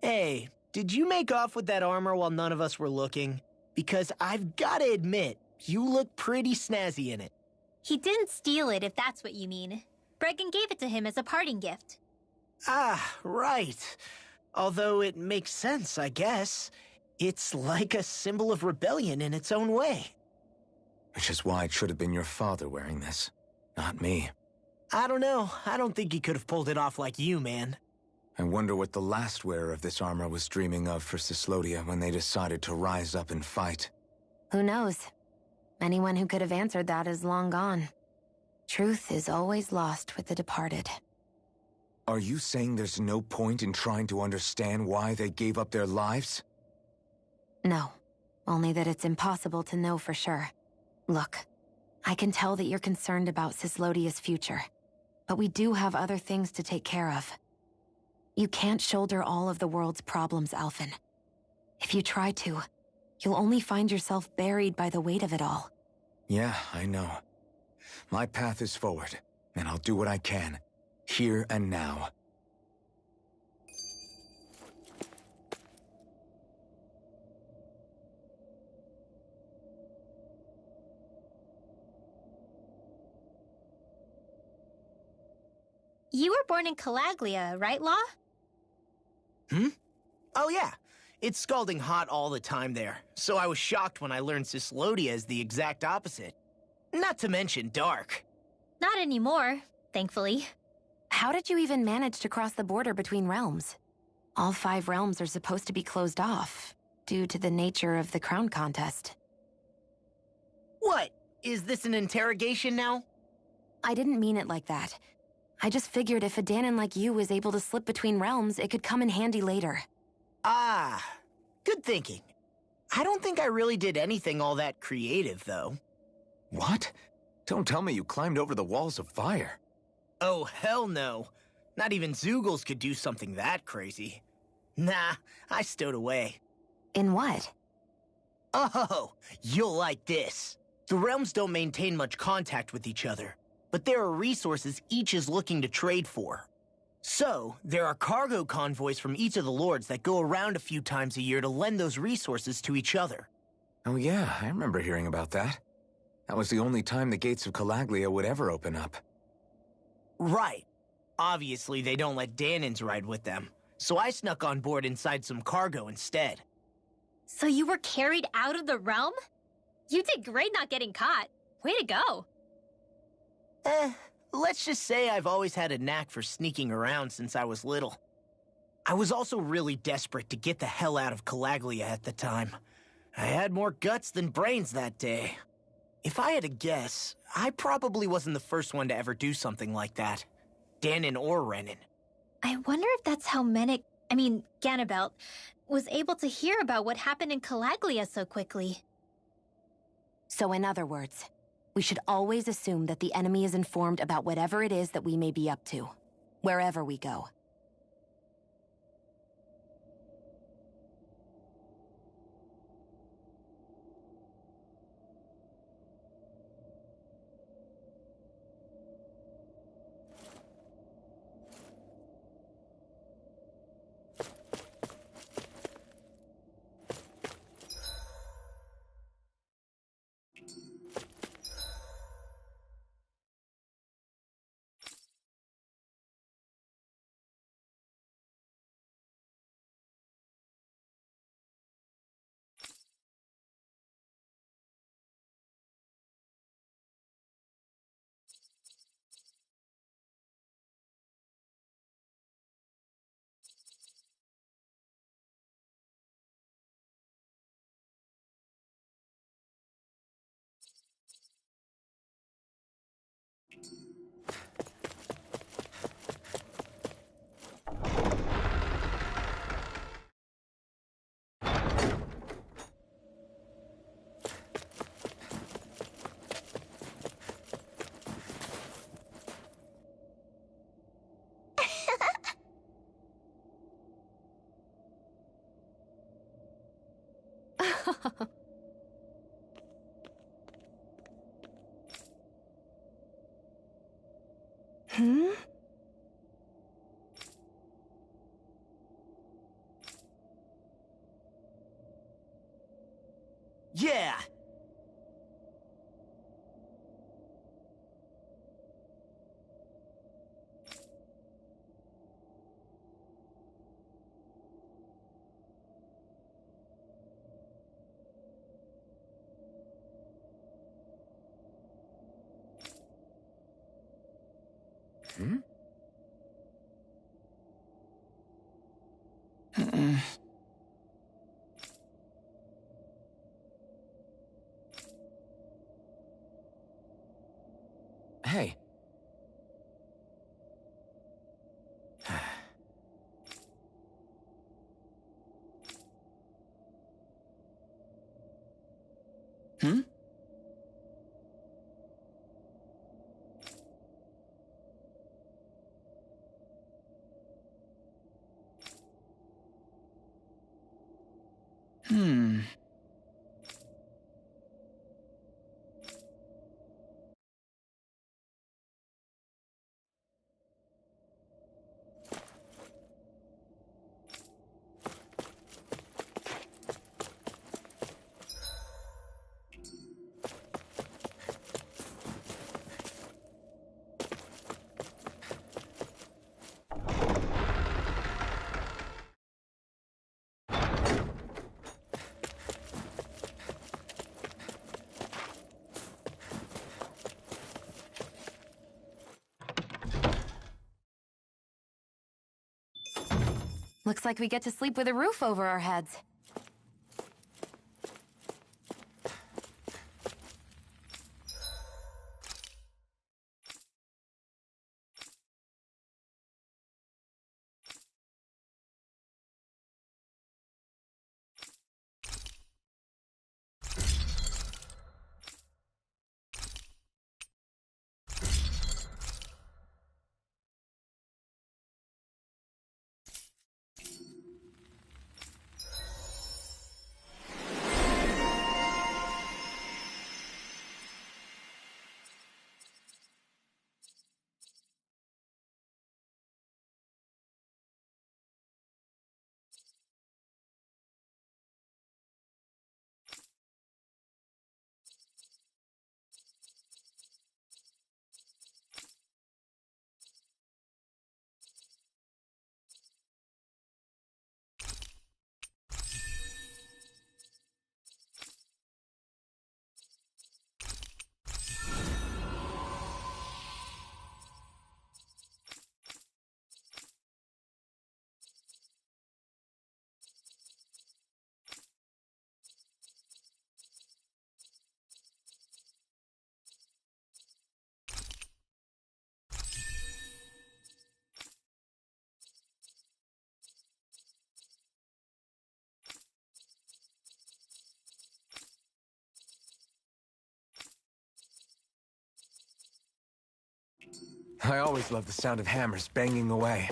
Hey, did you make off with that armor while none of us were looking? Because I've gotta admit, you look pretty snazzy in it. He didn't steal it, if that's what you mean. Bregan gave it to him as a parting gift. Ah, right. Although it makes sense, I guess. It's like a symbol of rebellion in its own way. Which is why it should have been your father wearing this, not me. I don't know. I don't think he could have pulled it off like you, man. I wonder what the last wearer of this armor was dreaming of for Cyslodia when they decided to rise up and fight. Who knows? Anyone who could have answered that is long gone. Truth is always lost with the departed. Are you saying there's no point in trying to understand why they gave up their lives? No. Only that it's impossible to know for sure. Look, I can tell that you're concerned about Cyslodia's future. But we do have other things to take care of. You can't shoulder all of the world's problems, Alphen. If you try to, you'll only find yourself buried by the weight of it all. Yeah, I know. My path is forward, and I'll do what I can, here and now. You were born in Calaglia, right, Law? Oh yeah. It's scalding hot all the time there, so I was shocked when I learned Cyslodia is the exact opposite. Not to mention dark. Not anymore, thankfully. How did you even manage to cross the border between realms? All 5 realms are supposed to be closed off, due to the nature of the crown contest. What? Is this an interrogation now? I didn't mean it like that. I just figured if a Dahnan like you was able to slip between realms, it could come in handy later. Ah, good thinking. I don't think I really did anything all that creative, though. What? Don't tell me you climbed over the walls of fire. Oh, hell no. Not even Zeugles could do something that crazy. Nah, I stowed away. In what? Oh, you'll like this. The realms don't maintain much contact with each other, but there are resources each is looking to trade for. So, there are cargo convoys from each of the lords that go around a few times a year to lend those resources to each other. Oh yeah, I remember hearing about that. That was the only time the gates of Calaglia would ever open up. Right. Obviously, they don't let Dahnans ride with them, so I snuck on board inside some cargo instead. So you were carried out of the realm? You did great not getting caught. Way to go. Let's just say I've always had a knack for sneaking around since I was little. I was also really desperate to get the hell out of Calaglia at the time. I had more guts than brains that day. If I had to guess, I probably wasn't the first one to ever do something like that. Dahnan or Renan. I wonder if that's how Ganabelt, was able to hear about what happened in Calaglia so quickly. So in other words, we should always assume that the enemy is informed about whatever it is that we may be up to, wherever we go. Yeah! Hmm? Hey. Hmm? Hmm. Looks like we get to sleep with a roof over our heads. I always love the sound of hammers banging away.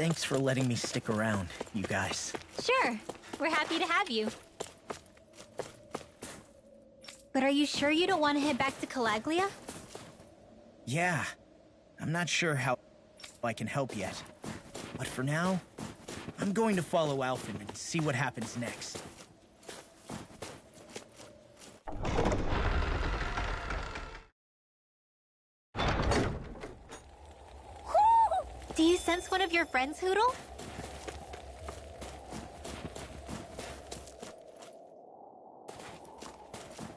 Thanks for letting me stick around, you guys. Sure, we're happy to have you. But are you sure you don't want to head back to Calaglia? Yeah, I'm not sure how I can help yet. But for now, I'm going to follow Alphen and see what happens next. Do you sense one of your friends, Hootle?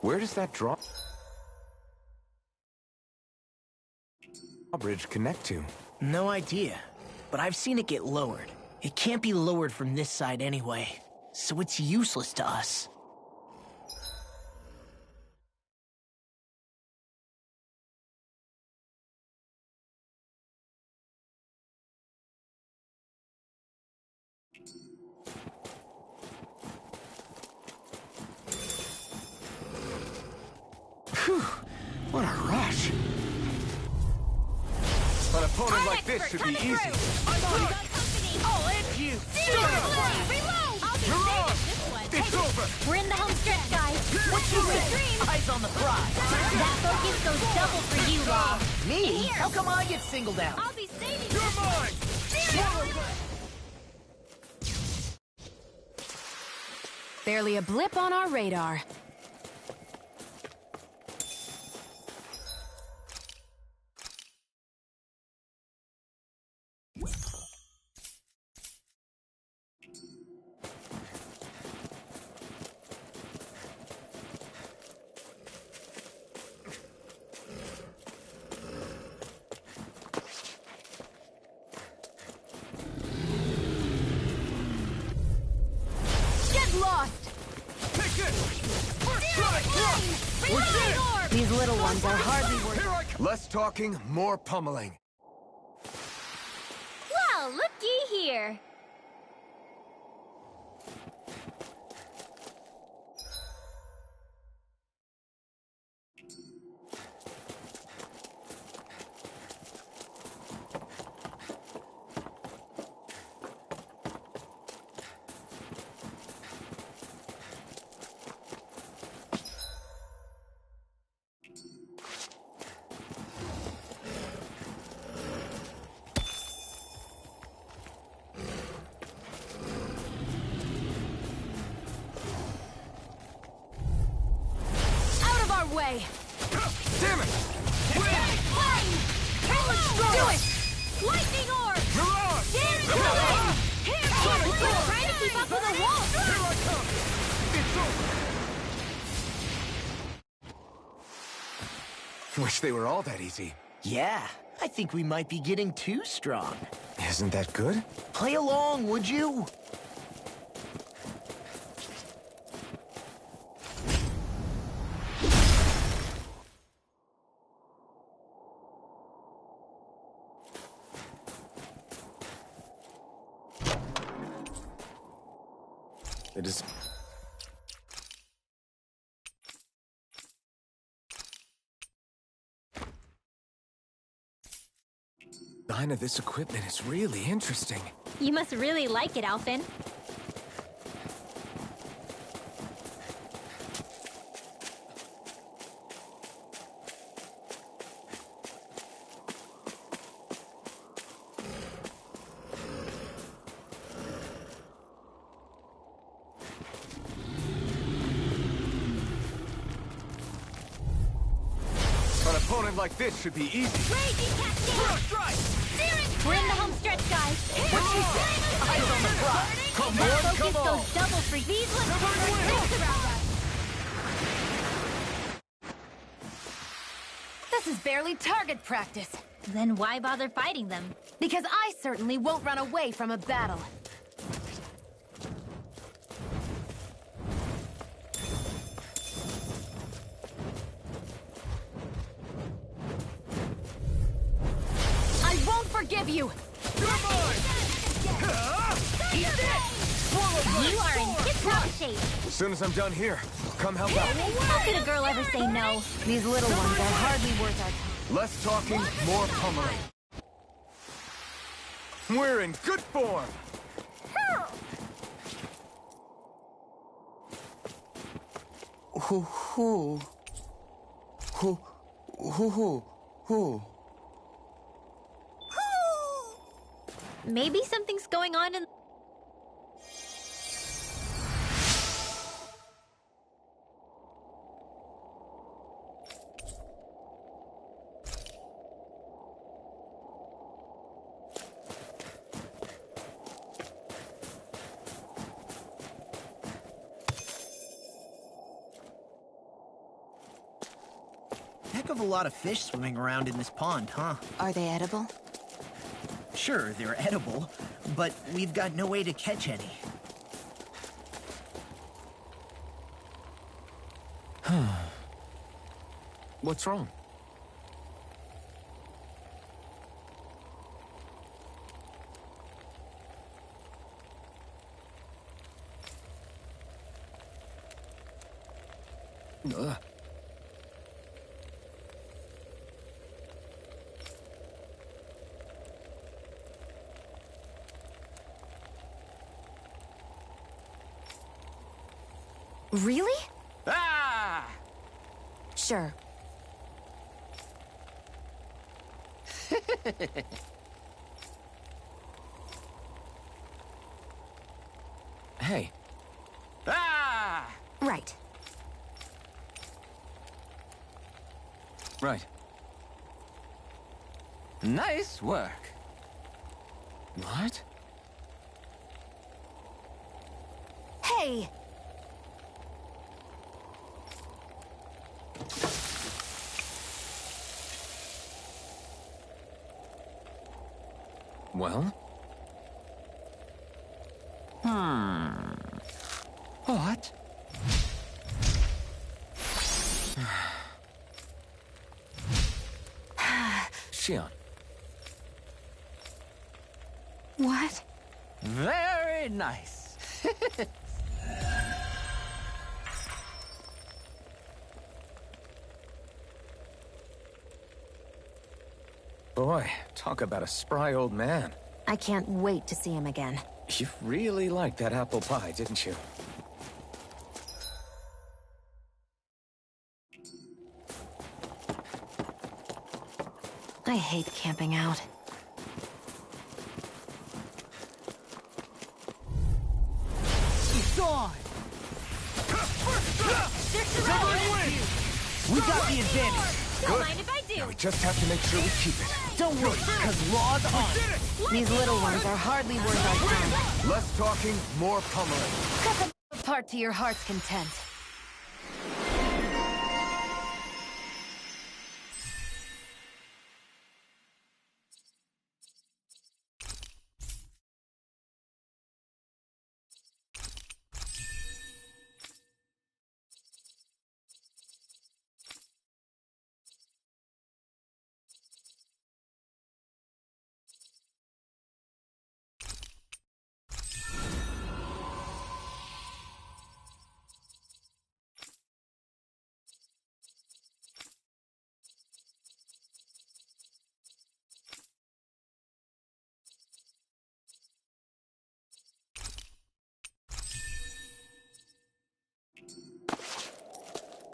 Where does that drawbridge connect to? No idea, but I've seen it get lowered. It can't be lowered from this side anyway, so it's useless to us. Phew, what a rush. An opponent like this should be easy. I'll end you! Reload! I'll be safe at this one. It's over! We're in the home stretch, guys. What you say? Eyes on the prize. That focus goes double for you, Law. Me? How come I get singled out? I'll be saving You're mine! Barely a blip on our radar. These little ones are hardly worth... Less talking, more pummeling. Well, looky here. Way. Damn it! Flame! Do it! Lightning orb! Mirage! Damage! Here! Trying to keep up with the wolf! Here I come! It's over! Wish they were all that easy. Yeah, I think we might be getting too strong. Isn't that good? Play along, would you? It is... The design of this equipment is really interesting. You must really like it, Alphen. An opponent like this should be easy. Raging Cascade! We're in the home stretch, guys. What you say? Eyes on the prize. Come That on, focus come on. goes double for these ones. Around us. This is barely target practice. Then why bother fighting them? Because I certainly won't run away from a battle. I won't forgive you! You are in tip-top shape. As soon as I'm done here, I'll come help out. How could a girl ever say no? These little ones are hardly worth our time. Less talking, more pummeling. We're in good form! Who? Maybe something's going on in... Heck of a lot of fish swimming around in this pond, huh? Are they edible? Sure, they're edible, but we've got no way to catch any. What's wrong? Ugh. Really? Ah! Sure. Hey. Ah! Right. Right. Nice work. What? Hey! Well? What? Shion. What? Very nice. Boy, talk about a spry old man. I can't wait to see him again. You really liked that apple pie, didn't you? I hate camping out. He's gone! We got the advantage! Don't mind if I do! We just have to make sure we keep it. Don't worry, because law's on! These little ones are hardly worth our time. Less talking, more pummeling. Cut them apart to your heart's content.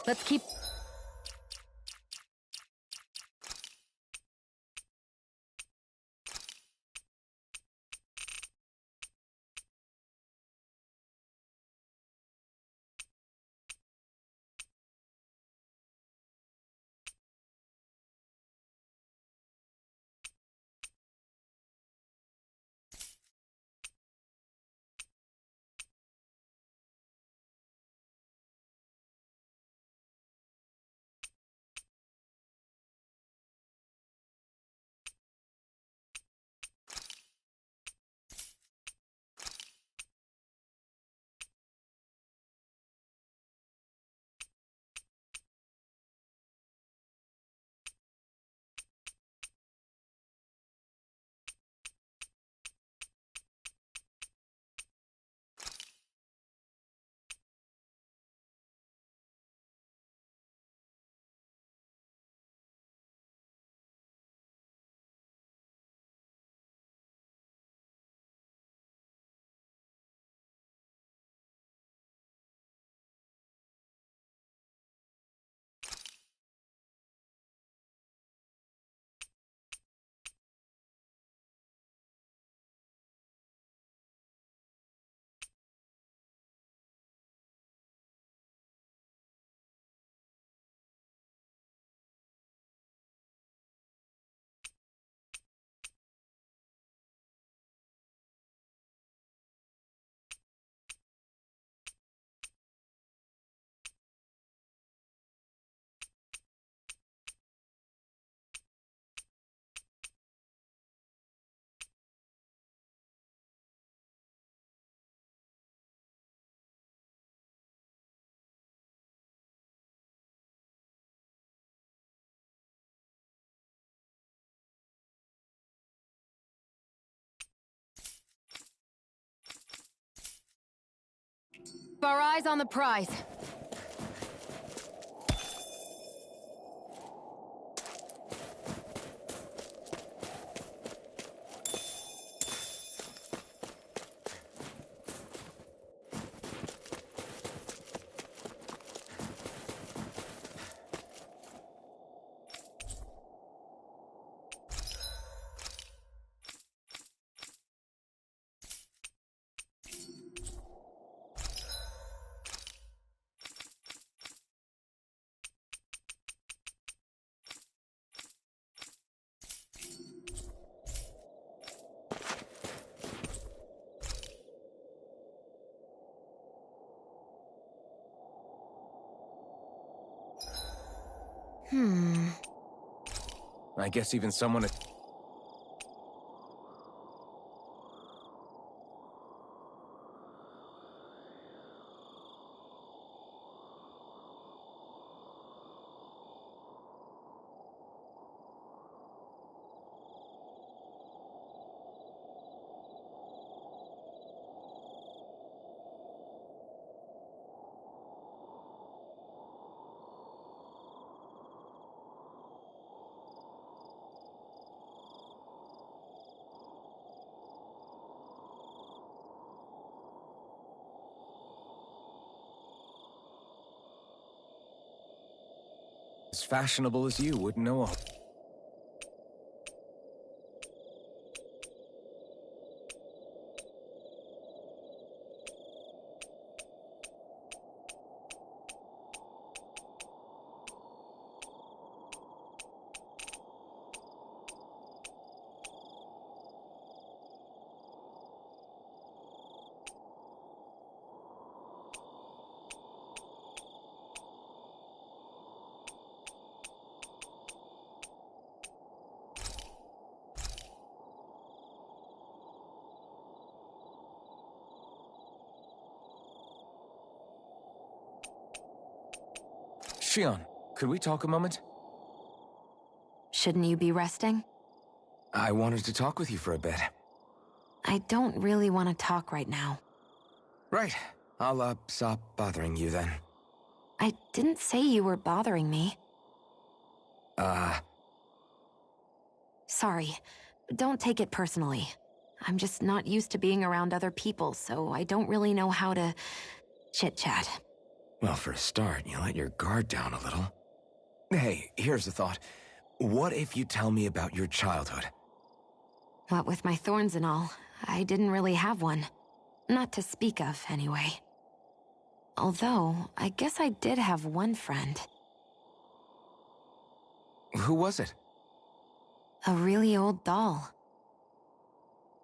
Let's keep... Keep our eyes on the prize. I guess even someone... as fashionable as you wouldn't know. Shion, could we talk a moment? Shouldn't you be resting? I wanted to talk with you for a bit. I don't really want to talk right now. Right. I'll, stop bothering you then. I didn't say you were bothering me. Sorry. Don't take it personally. I'm just not used to being around other people, so I don't really know how to chit-chat. Well, for a start, you let your guard down a little. Hey, here's a thought. What if you tell me about your childhood? What with my thorns and all, I didn't really have one. Not to speak of, anyway. Although, I guess I did have one friend. Who was it? A really old doll.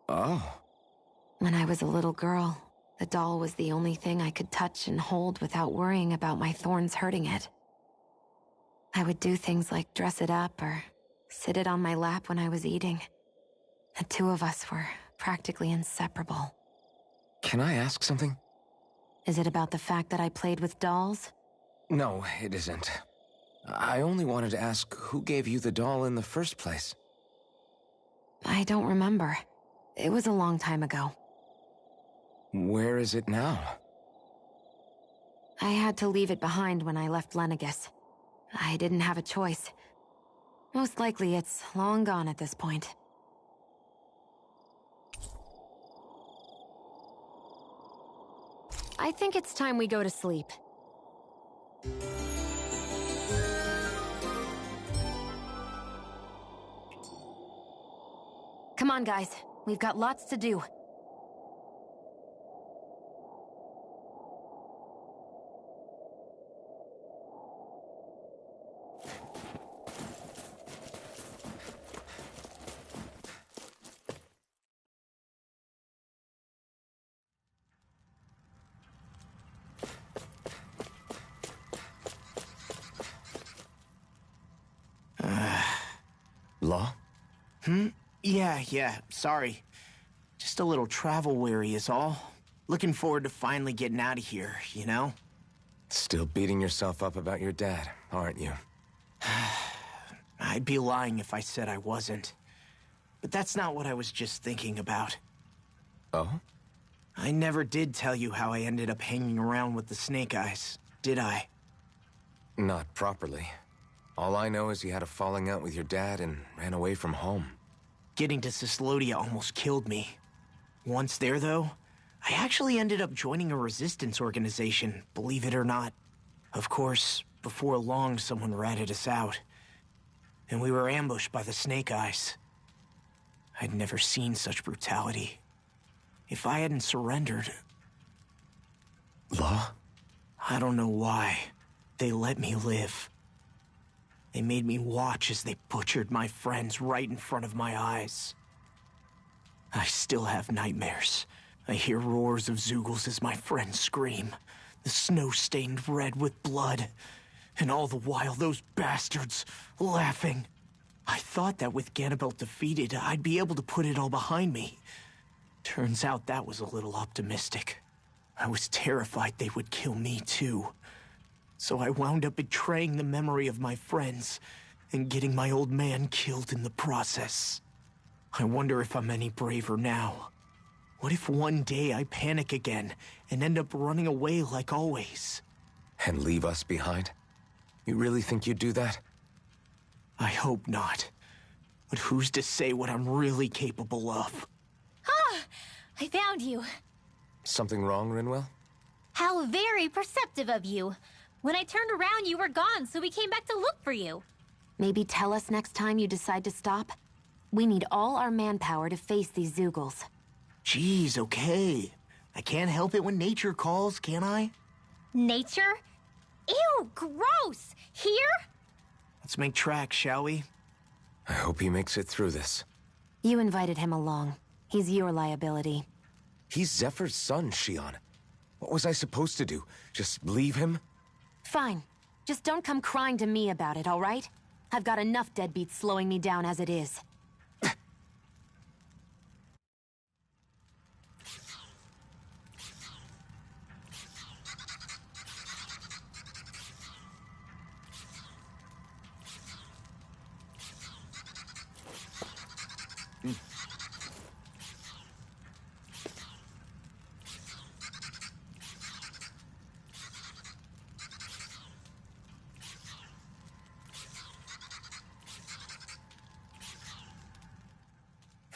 Oh. When I was a little girl, the doll was the only thing I could touch and hold without worrying about my thorns hurting it. I would do things like dress it up or sit it on my lap when I was eating. The two of us were practically inseparable. Can I ask something? Is it about the fact that I played with dolls? No, it isn't. I only wanted to ask who gave you the doll in the first place. I don't remember. It was a long time ago. Where is it now? I had to leave it behind when I left Lenegis. I didn't have a choice. Most likely it's long gone at this point. I think it's time we go to sleep. Come on, guys. We've got lots to do. Law? Yeah, sorry. Just a little travel weary is all. Looking forward to finally getting out of here, you know? Still beating yourself up about your dad, aren't you? I'd be lying if I said I wasn't. But that's not what I was just thinking about. Oh? I never did tell you how I ended up hanging around with the Snake Eyes, did I? Not properly. All I know is you had a falling out with your dad and ran away from home. Getting to Cyslodia almost killed me. Once there, though, I actually ended up joining a resistance organization, believe it or not. Of course, before long, someone ratted us out. And we were ambushed by the Snake Eyes. I'd never seen such brutality. If I hadn't surrendered... Law? I don't know why. They let me live. They made me watch as they butchered my friends right in front of my eyes. I still have nightmares. I hear roars of Zeugles as my friends scream. The snow stained red with blood. And all the while, those bastards laughing. I thought that with Ganabelt defeated, I'd be able to put it all behind me. Turns out that was a little optimistic. I was terrified they would kill me too. So I wound up betraying the memory of my friends and getting my old man killed in the process. I wonder if I'm any braver now. What if one day I panic again and end up running away like always? And leave us behind? You really think you'd do that? I hope not. But who's to say what I'm really capable of? Ah! I found you. Something wrong, Rinwell? How very perceptive of you. When I turned around, you were gone, so we came back to look for you. Maybe tell us next time you decide to stop? We need all our manpower to face these Zeugles. Jeez, okay. I can't help it when nature calls, can I? Nature? Ew, gross! Here? Let's make tracks, shall we? I hope he makes it through this. You invited him along. He's your liability. He's Zephyr's son, Shion. What was I supposed to do? Just leave him? Fine. Just don't come crying to me about it, all right? I've got enough deadbeats slowing me down as it is.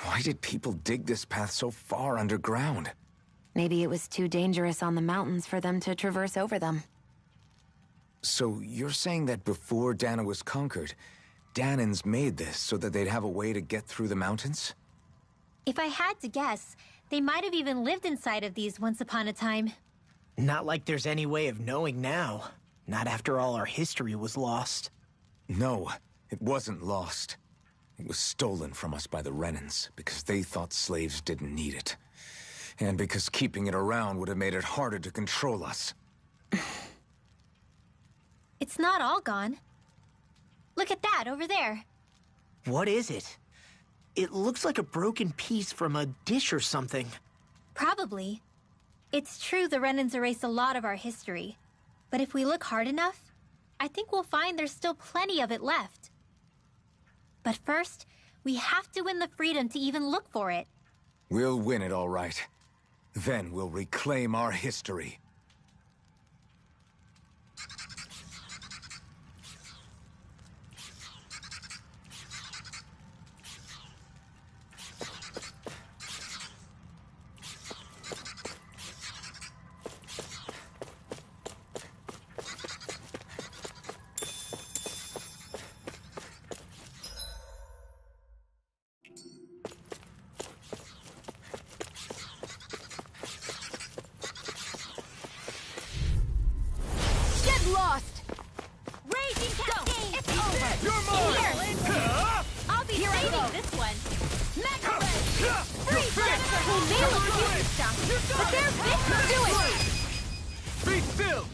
Why did people dig this path so far underground? Maybe it was too dangerous on the mountains for them to traverse over them. So you're saying that before Dahna was conquered, Dahnans made this so that they'd have a way to get through the mountains? If I had to guess, they might have even lived inside of these once upon a time. Not like there's any way of knowing now. Not after all our history was lost. No, it wasn't lost. It was stolen from us by the Renans, because they thought slaves didn't need it. And because keeping it around would have made it harder to control us. It's not all gone. Look at that, over there. What is it? It looks like a broken piece from a dish or something. Probably. It's true the Renans erased a lot of our history. But if we look hard enough, I think we'll find there's still plenty of it left. But first, we have to win the freedom to even look for it. We'll win it all right. Then we'll reclaim our history. Lost! Raging Cascade! It's over! You're mine! Here! I'll be saving this one! Mega Red! Freeze Predator! We may look used to stuff, but they're big! Do it! Be still!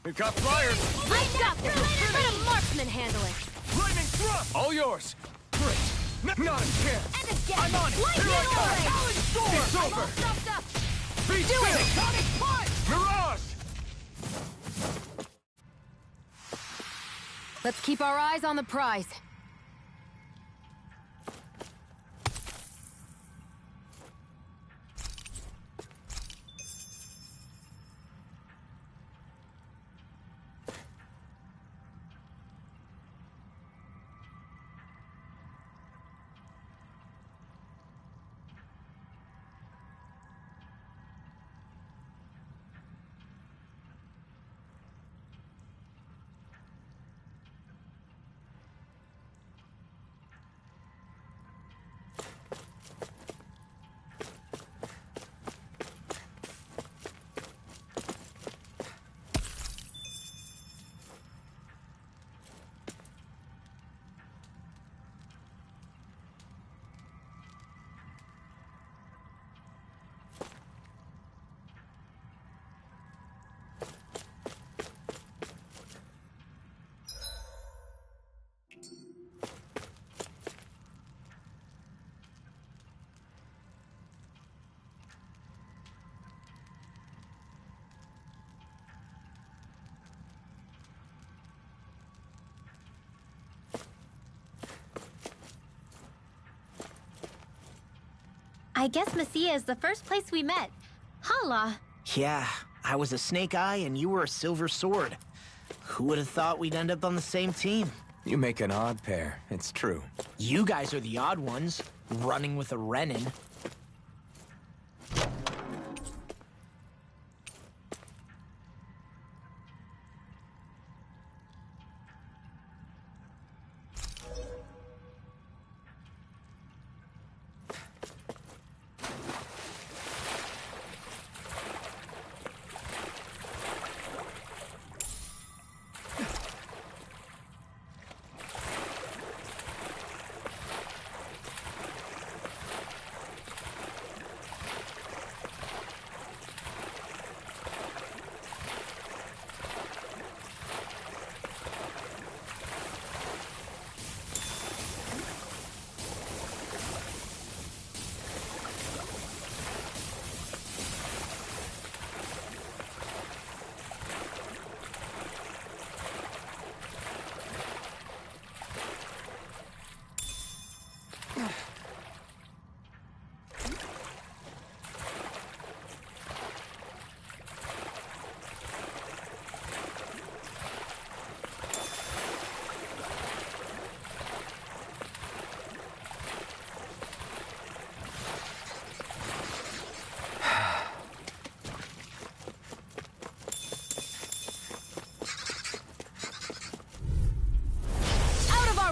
We've got flyers! I've got this! Let a marksman handle it! Lightning thrust! All yours! Great! Not a chance! And again! I'm on it! Lightning Here I come! Ray! Challenge storm! It's I'm over! all stuffed up! Be still! Sonic punch! Mirage! Let's keep our eyes on the prize. I guess Messia is the first place we met. Hala. Yeah, I was a Snake Eye and you were a Silver Sword. Who would have thought we'd end up on the same team? You make an odd pair, it's true. You guys are the odd ones, running with a Renin.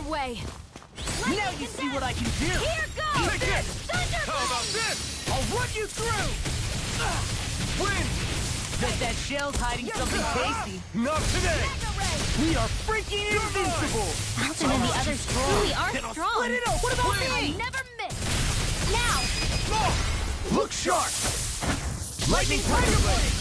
Way. Now you see what I can do! Here goes! Take this! Thunderbolt! How about this? I'll run you through! Win! Bet that shell's hiding something tasty. Not today! We are freaking invincible! Alton and the others truly are Then I'll strong. split it open. What about Win. me? I never miss. Now! Look sharp! Lightning Tiger Blade!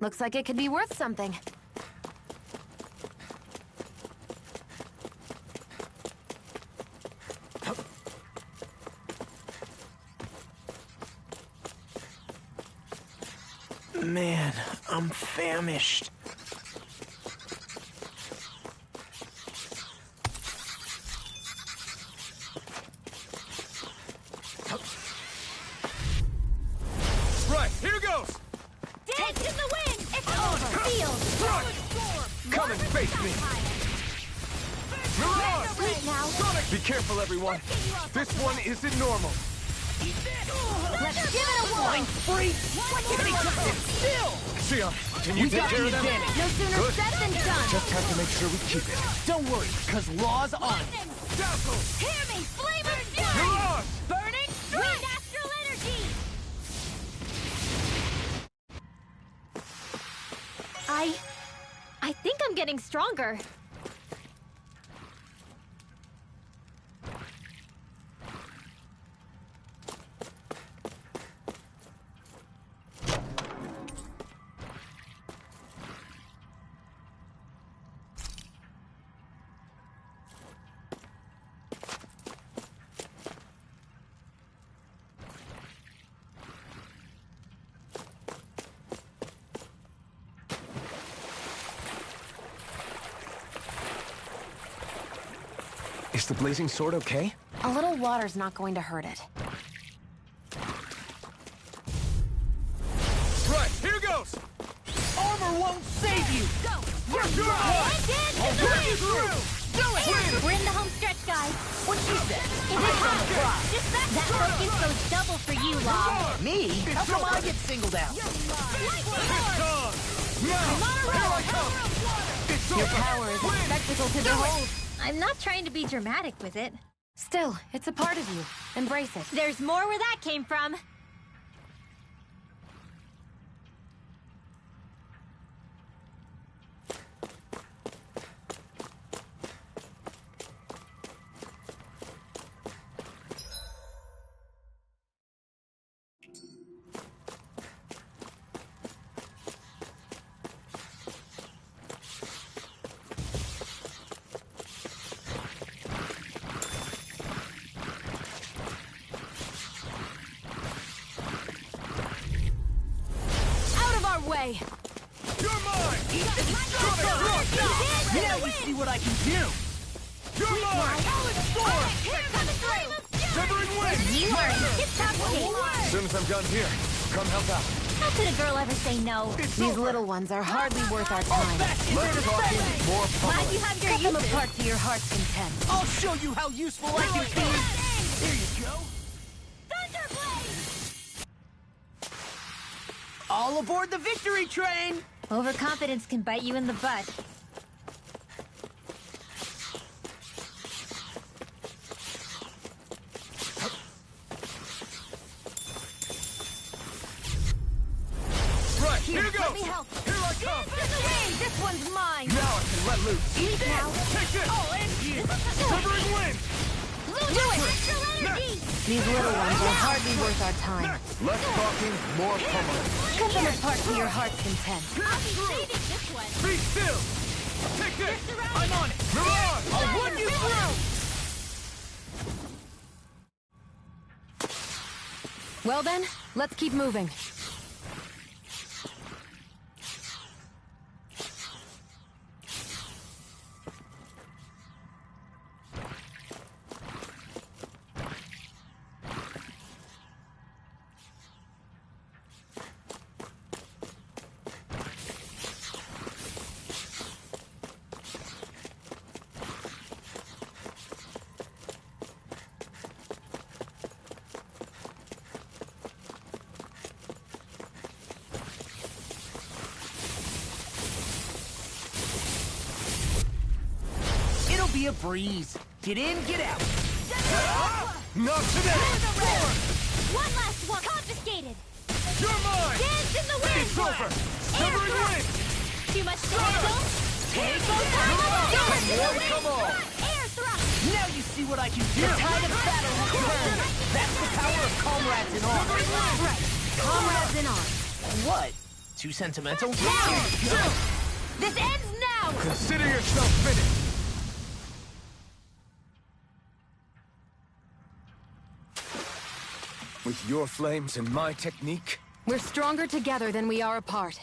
Looks like it could be worth something. Man, I'm famished. Right, here goes! Dance in the wind! It's over! Field! Come and face me! Mirage! Wait now! Be careful, everyone. This one isn't normal. Let's give it a whirl! Free! Still! Xion, can you take care of them? No sooner Good. said than done! Just have to make sure we keep it. Don't worry, cause law's on. Dazzle! Hear me! Flame of fury! Mirage! Burning wind astral energy! I think I'm getting stronger. Is the blazing sword okay? A little water's not going to hurt it. Right, here goes! Armor won't save you! Go! First You're round! dance I'll in the get wind! you through! Do it! We're in the home stretch, guys. What she said? Is it hot? Just that focus goes double for you, Lob. Me? How come I get singled out? It's on! Now! Here I come! It's Your over! power is a Win! spectacle to behold. I'm not trying to be dramatic with it. Still, it's a part of you. Embrace it. There's more where that came from. Way. You're mine! Now you see what I can do! You're mine! Severing wind! You are in tip-top shape. As soon as I'm done here, come help out. How could a girl ever say no? These little ones are hardly worth our time. Let's talk more Glad public. you have your Cut them uses. apart to your heart's content. I'll show you how useful I can be! Here you go! All aboard the victory train! Overconfidence can bite you in the butt. Right, here Let goes! me help. Here I come! This one's mine. Now I can let loose. Eat now. Take this! Oh, and you. Severing wind! Do it. Astral energy. These little ones are hardly worth our time. Next, less talking, more pummeling. Cut them apart to your heart's content. I'll be saving this one. Be still! Take this! I'm on it! Mirage! I'll run you through! Well then, let's keep moving. Be a breeze. Get in, get out. Not today! One last one. Confiscated. You're mine! Dance in the wind. It's over! Severing wind! Too much trouble. Take those Come on! Air thrust. Now you see what I can do. The tide of battle has turned. That's the power of comrades in arms. Right. Comrades in arms. What? too sentimental. Now! This ends now! Consider yourself finished! With your flames and my technique? We're stronger together than we are apart.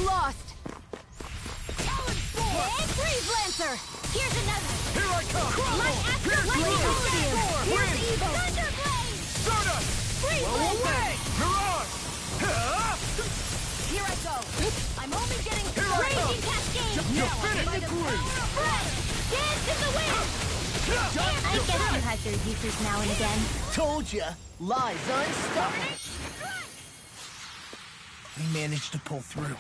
Lost! And freeze Lancer! Here's another! Here I come! Light Astral Lightning! Here's Evo! Thunderblade! Stardust! Freeze Blow Lancer! away! Mirage! Here I go! I'm only getting come. Raging Cascade! You're finished! Fresh! Dance in the wind! I guess you had your uses now and again. Told ya, Lies unstoppable. We managed to pull through.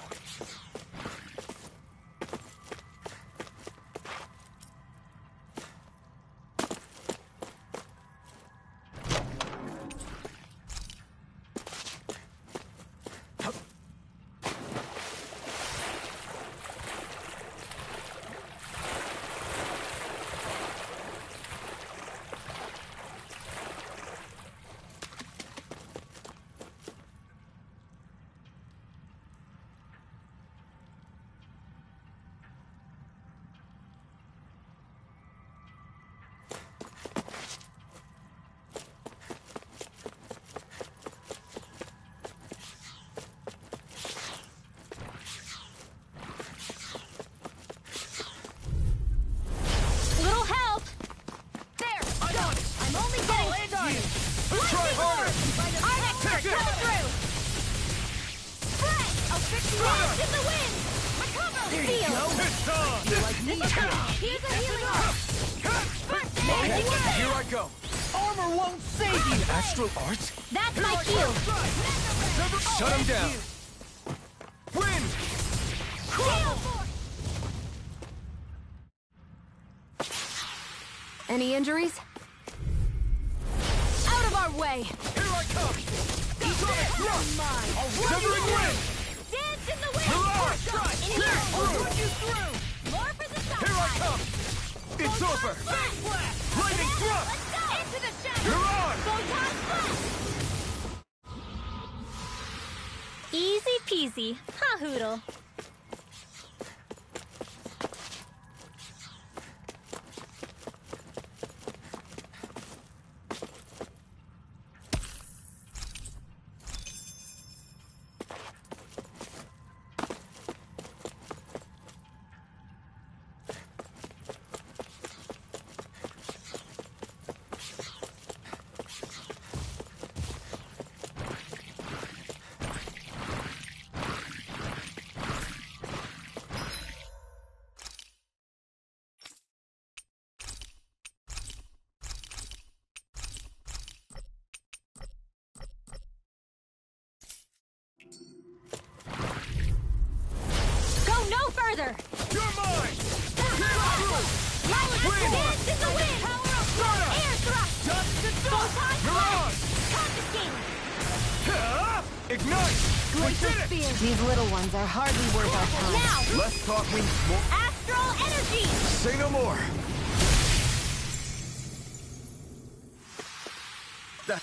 Blast in the wind! Recover! There you Feel! go. It's on! Here's a healing arm! Okay, here I go. Armor won't save you! Astral Arts? That's my cue! Shut him down. Wind! Any injuries? Out of our way! Here I come! Severing wind! Dance in the wind! Mirage! In here! I'll put you through! More for the Here I come! It's over! Lightning thrust! Into the shadow! Mirage! Photon blast! Easy peasy. Ha hoodle. Further! You're mine! Light dance in the wind! Power of air thrust! Photon Mirage! confiscated! Ignite! We Glacial did it! Spear. These little ones are hardly worth our time. Now! Less talk means more... Ask Astral energy! Say no more! That...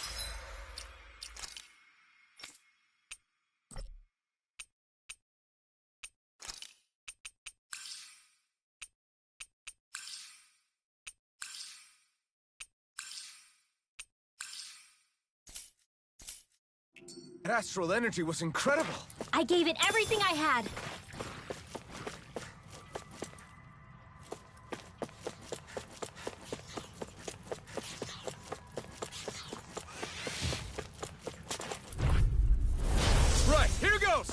That astral energy was incredible! I gave it everything I had. Right, here goes!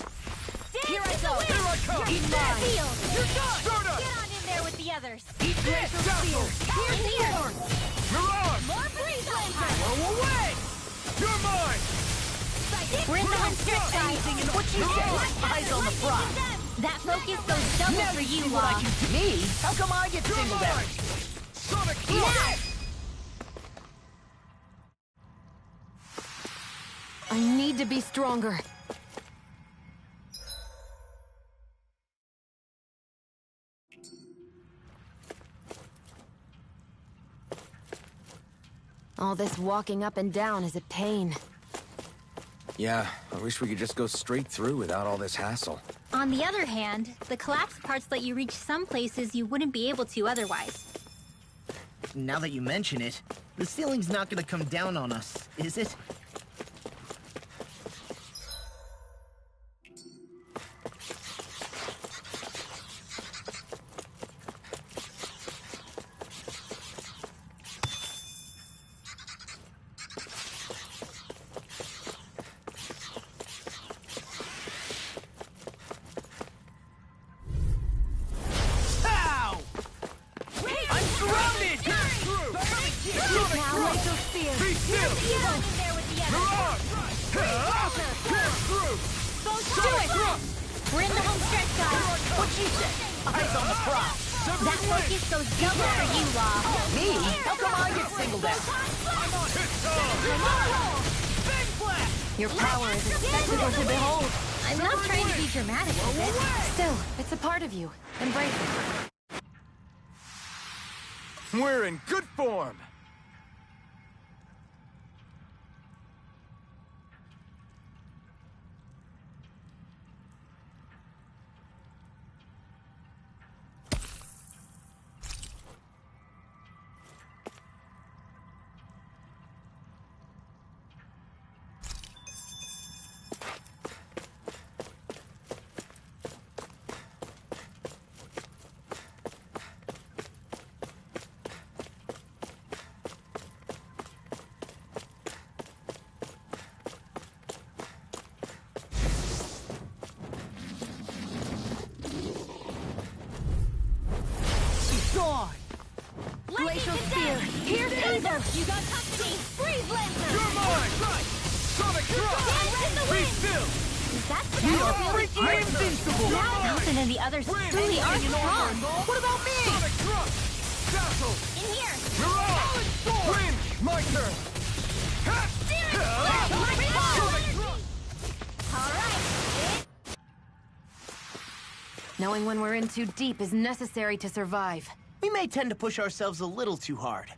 Here I go! Here I come! Eat mine! You're done! Stardust! Get on in there with the others! Eat this! Dazzle! Here's here! Mirage! More freeze lantern! Go away! You're mine! We're in the home stretch, guys! What you say? Eyes on the prize. That focus goes double for you, Law. Me? How come I get You're singled out? mine! Sonic Yeah. Thrust! I need to be stronger. All this walking up and down is a pain. Yeah, I wish we could just go straight through without all this hassle. On the other hand, the collapsed parts let you reach some places you wouldn't be able to otherwise. Now that you mention it, the ceiling's not gonna come down on us, is it? Ow! I'm surrounded! Now, Laser Spear! Be still! Get on in there with the others! Mirage! Pierce through! Do it! We're in the home stretch, guys! What you say? Eyes on the prize. That focus goes double for you, Law. Me? How come I get singled out? Big blast! Your power is a spectacle to behold. I'm not trying to be dramatic with it. Still, it's a part of you. Embrace it. We're in good form! Gone! Glacial Spear! Here's Aether! You got company! Freeze Lancer! You're mine! Sonic Thrust! Dance in the Be wind! still! Is that the We are battlefield? freaking invincible! Nelson and the others truly are strong! What about me? Sonic Thrust! Dazzle! In here! Mirage! Fringe! My turn! Alright! Knowing when we're in too deep is necessary to survive. We may tend to push ourselves a little too hard.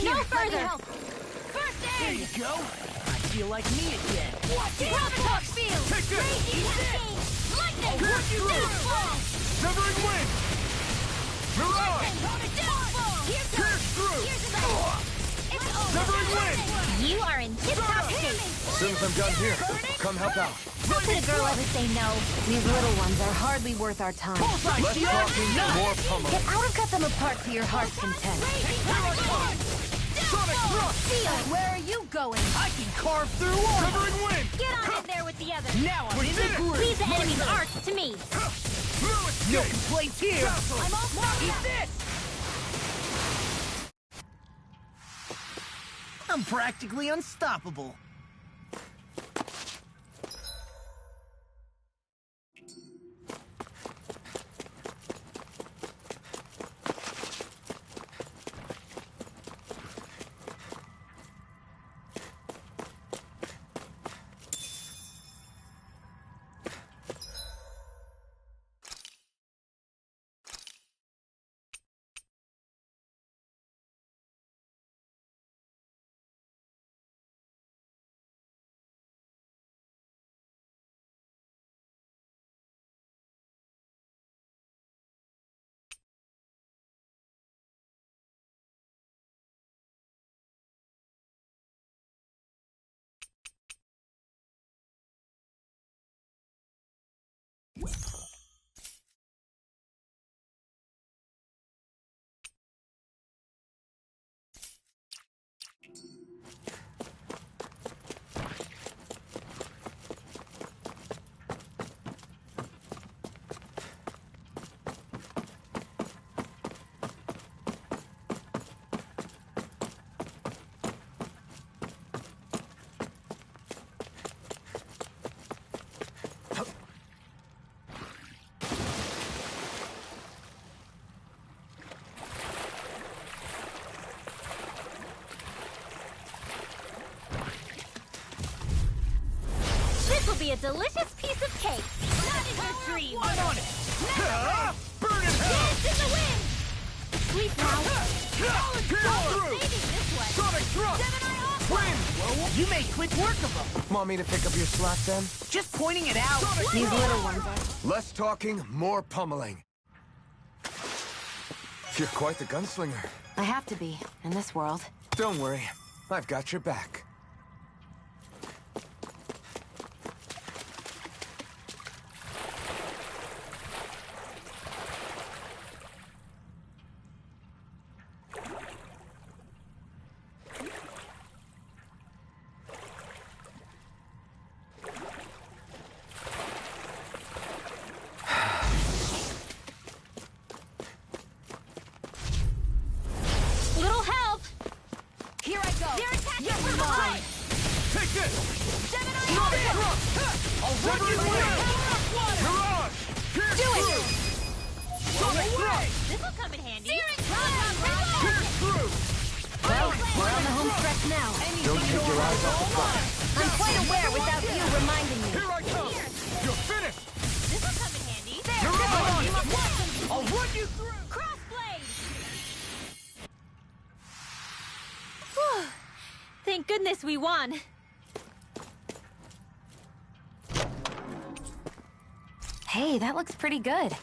No further! First aid! There you go! I feel like me again. What? Graviton field! Take this! Raging Hurricane! Lightning! Downfall! Severing wind! Mirage! Downfall! Pierce through! It's over! Severing wind! You are in tip-top shape! As soon as I'm done here, come help out. How could a girl ever say no? These little ones are hardly worth our time. Less talking, more pummeling. Get out and cut them apart to your heart's content. Sonic thrust! Field, where are you going? I can carve through armor! Severing wind! Get on in there with the others! Now I'm in the groove! Leave the enemy's arts to me! No escape! No complaints here! I'm all Eat this! I'm practically unstoppable. Be a delicious piece of cake. That is your dream. I'm on it! Burn in hell! Dance in the wind. Sleep now. Through! Saving this one. Sonic thrust! Gemini off. Wind! You made quick work of them. Want me to pick up your slack then? Just pointing it out. These little ones are... Less talking, more pummeling. You're quite the gunslinger. I have to be, in this world. Don't worry, I've got your back. Little help. Here I go! They're attacking from behind. Take this! Gemini Sonic off. thrust! I'll run you Severing through. wind! Mirage! Pierce Do it. through! Sonic thrust! This'll come in handy. Pierce through! Well, we're on the home stretch now. Don't take your eyes off the prize. I'm quite aware without you reminding me. Here I come! You're finished! This'll come in handy. Mirage! You must want some. I'll run you through. Crossblade. Whew. Thank goodness we won. Hey, that looks pretty good.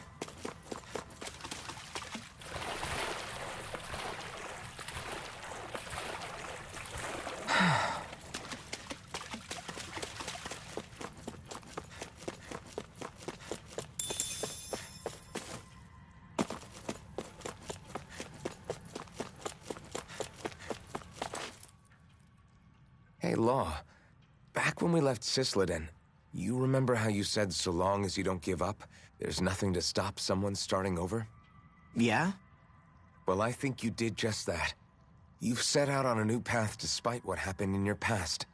Hey, Law. Back when we left Cisleden, you remember how you said so long as you don't give up, there's nothing to stop someone starting over? Yeah? Well, I think you did just that. You've set out on a new path despite what happened in your past.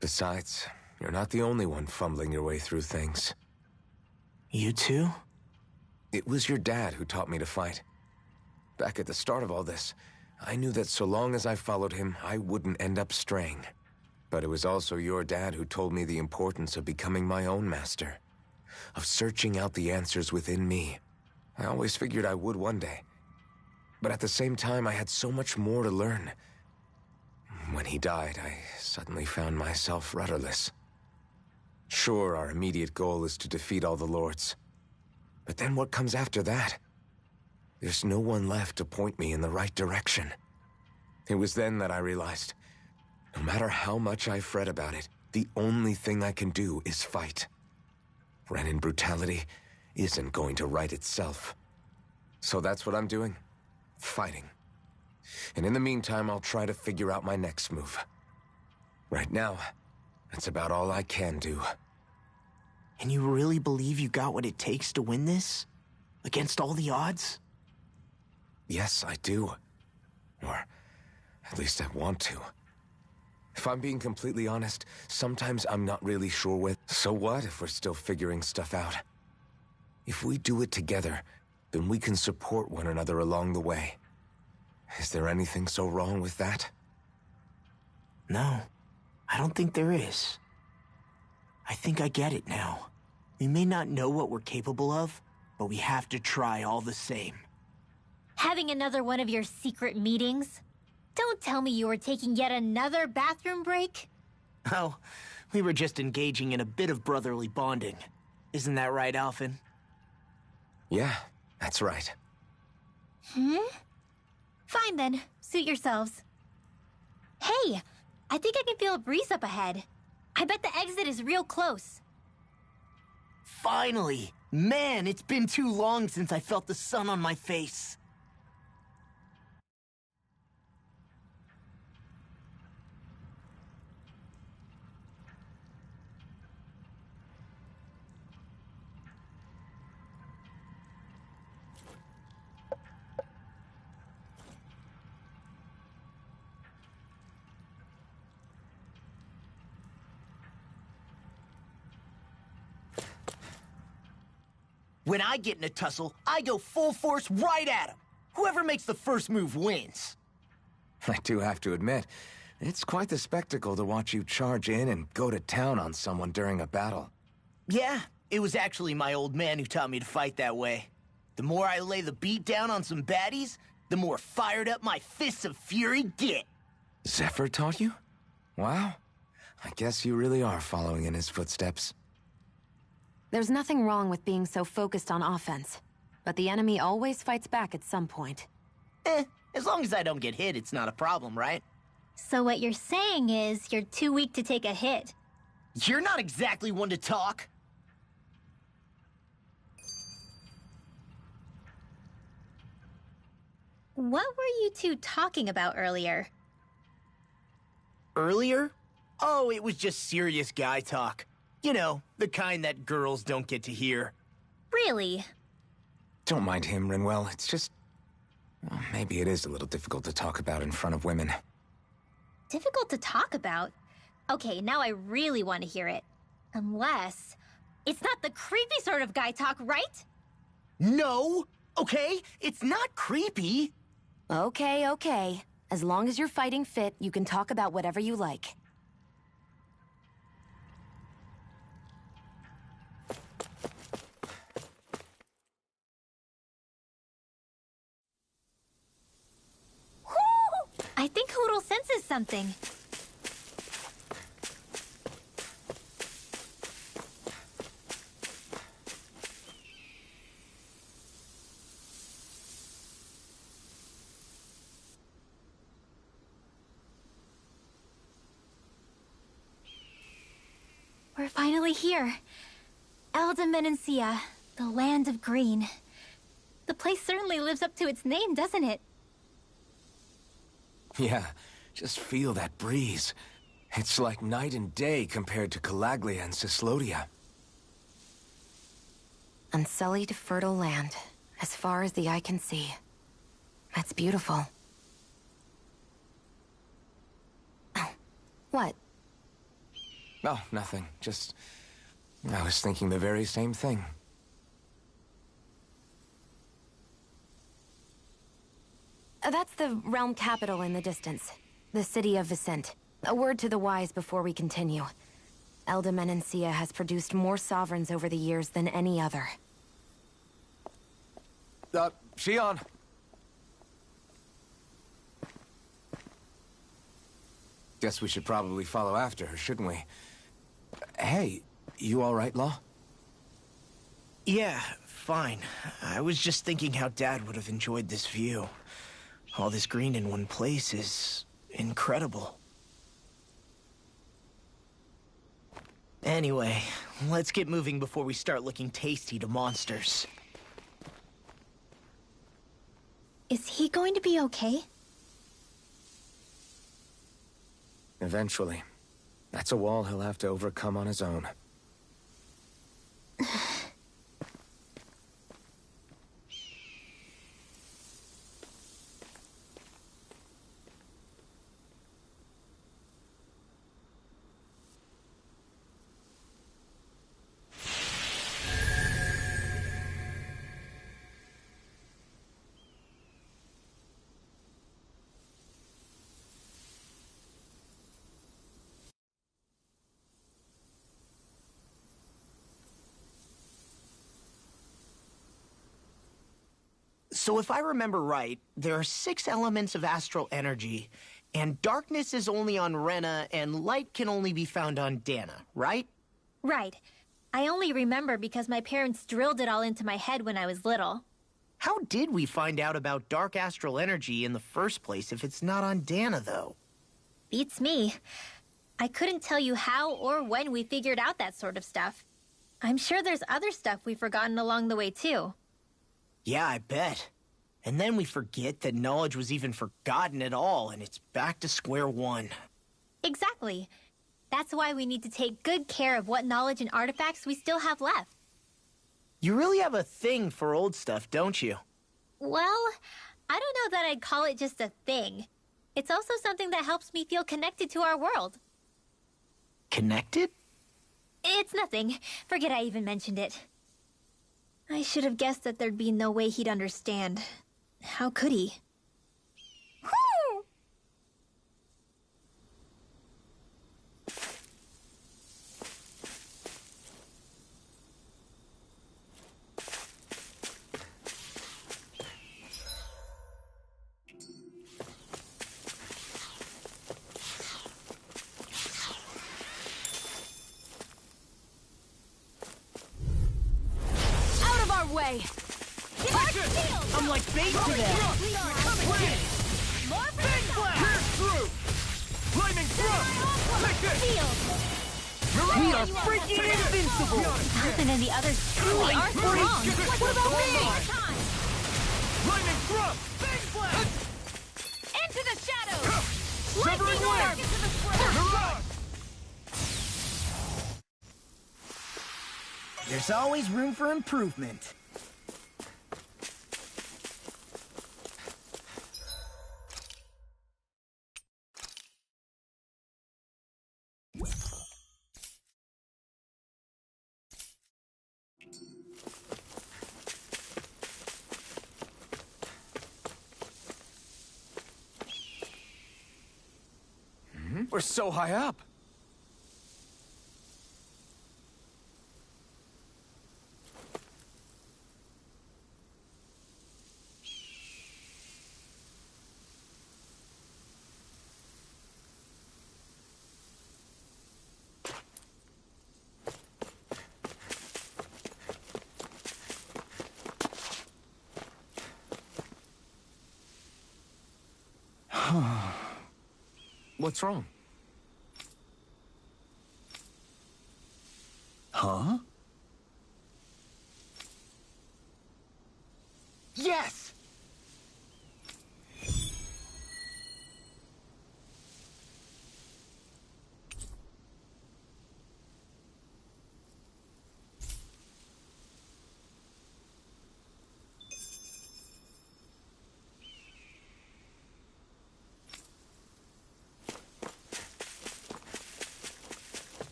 Besides, you're not the only one fumbling your way through things. You too? It was your dad who taught me to fight. Back at the start of all this, I knew that so long as I followed him, I wouldn't end up straying. But it was also your dad who told me the importance of becoming my own master. Of searching out the answers within me. I always figured I would one day. But at the same time, I had so much more to learn. When he died, I suddenly found myself rudderless. Sure, our immediate goal is to defeat all the lords. But then what comes after that? There's no one left to point me in the right direction. It was then that I realized, no matter how much I fret about it, the only thing I can do is fight. Renan brutality isn't going to right itself. So that's what I'm doing. Fighting. And in the meantime, I'll try to figure out my next move. Right now, that's about all I can do. And you really believe you got what it takes to win this? Against all the odds? Yes, I do. Or at least I want to. If I'm being completely honest, sometimes I'm not really sure with. So what if we're still figuring stuff out? If we do it together, then we can support one another along the way. Is there anything so wrong with that? No, I don't think there is. I think I get it now. We may not know what we're capable of, but we have to try all the same. Having another one of your secret meetings? Don't tell me you were taking yet another bathroom break? Oh, we were just engaging in a bit of brotherly bonding. Isn't that right, Alphen? Yeah, that's right. Fine then, suit yourselves. Hey, I think I can feel a breeze up ahead. I bet the exit is real close. Finally! Man, it's been too long since I felt the sun on my face. When I get in a tussle, I go full force right at him. Whoever makes the first move wins. I do have to admit, it's quite the spectacle to watch you charge in and go to town on someone during a battle. Yeah, it was actually my old man who taught me to fight that way. The more I lay the beat down on some baddies, the more fired up my fists of fury get. Zephyr taught you? Wow. I guess you really are following in his footsteps. There's nothing wrong with being so focused on offense, but the enemy always fights back at some point. As long as I don't get hit, it's not a problem, right? So what you're saying is you're too weak to take a hit. You're not exactly one to talk. What were you two talking about earlier? Earlier? Oh, it was just serious guy talk. You know, the kind that girls don't get to hear. Really? Don't mind him, Rinwell. It's just... well, maybe it is a little difficult to talk about in front of women. Difficult to talk about? Okay, now I really want to hear it. Unless... it's not the creepy sort of guy talk, right? No! Okay? It's not creepy! Okay, okay. As long as you're fighting fit, you can talk about whatever you like. I think Hootle senses something. We're finally here. Elda Menancia, the land of green. The place certainly lives up to its name, doesn't it? Yeah, Just feel that breeze. It's like night and day compared to Calaglia and Cyslodia. Unsullied, fertile land, as far as the eye can see. That's beautiful. Oh, what? Oh, nothing. Just... I was thinking the very same thing. That's the realm capital in the distance. The city of Vicent. A word to the wise before we continue. Elda Menancia has produced more sovereigns over the years than any other. Shionne! Guess we should probably follow after her, shouldn't we? Hey, you all right, Law? Yeah, fine. I was just thinking how Dad would have enjoyed this view. All this green in one place is incredible. Anyway, let's get moving before we start looking tasty to monsters. Is he going to be okay? Eventually. That's a wall he'll have to overcome on his own. So if I remember right, there are 6 elements of astral energy, and darkness is only on Rena, and light can only be found on Dana, right? Right. I only remember because my parents drilled it all into my head when I was little. How did we find out about dark astral energy in the first place if it's not on Dana, though? Beats me. I couldn't tell you how or when we figured out that sort of stuff. I'm sure there's other stuff we've forgotten along the way, too. Yeah, I bet. And then we forget that knowledge was even forgotten at all, and it's back to square one. Exactly. That's why we need to take good care of what knowledge and artifacts we still have left. You really have a thing for old stuff, don't you? Well, I don't know that I'd call it just a thing. It's also something that helps me feel connected to our world. Connected? It's nothing. Forget I even mentioned it. I should have guessed that there'd be no way he'd understand. How could he? Out of our way! I'm like bait to them! Big blast! Pierce through! Lightning thrust! We are freaking invincible! Alvin and the others truly aren't wrong. What about me? Lightning thrust! Big blast! Into the shadows! Severing Lightning wind! into the swirl! Mirage! There's always room for improvement. We're so high up. What's wrong? Huh? Yes!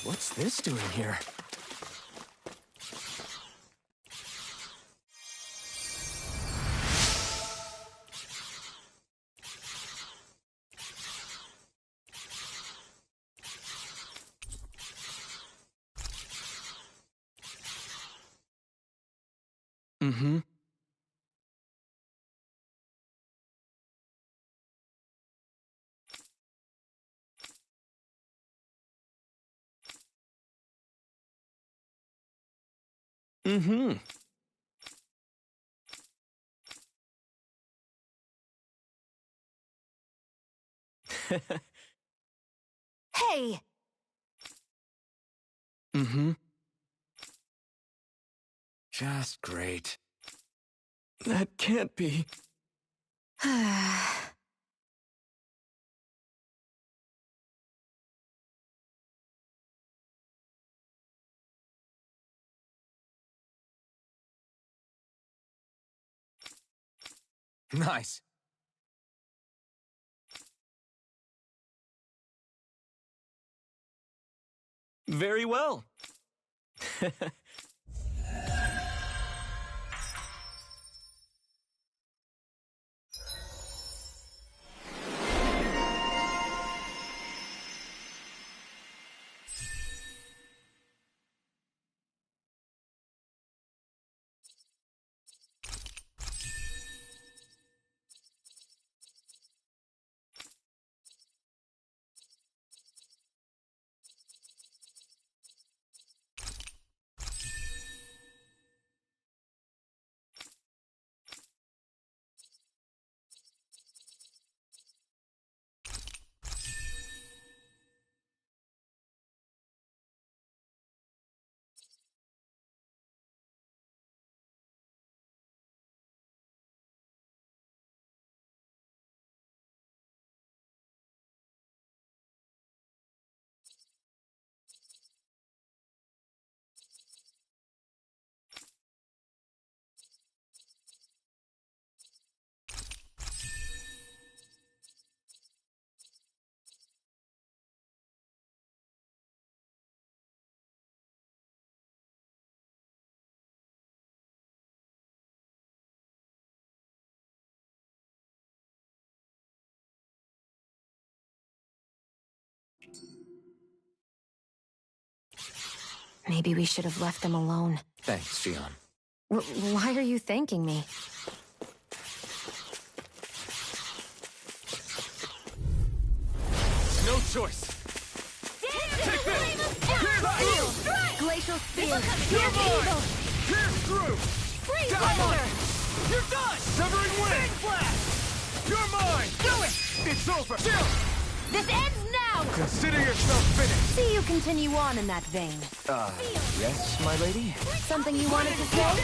What's this doing here? Mm-hmm. Mm-hmm. Hey! Mm-hmm. Just great. That can't be. Nice. Very well. Maybe we should have left them alone. Thanks, Xion. Why are you thanking me? No choice. Take this! Glacial spear! You're mine! Pierce through! Freeze Down laser! one! You're done! Severing wind! You're mine! Do it! It's over! Chill! This ends now! Consider yourself finished! See you continue on in that vein. Yes, my lady? Something you wanted to say?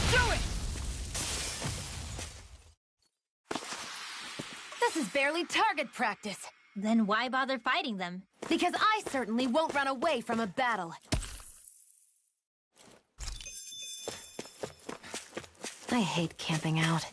Do it! This is barely target practice. Then why bother fighting them? Because I certainly won't run away from a battle. I hate camping out.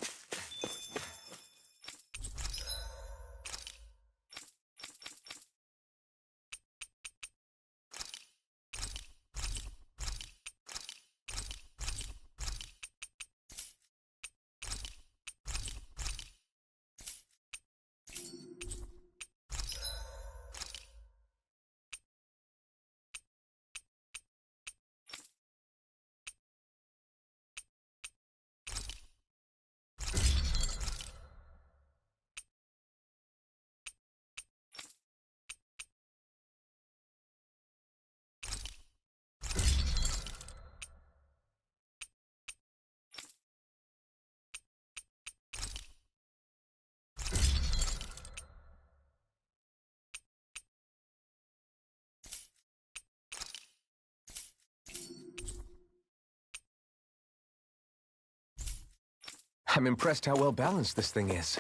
I'm impressed how well balanced this thing is.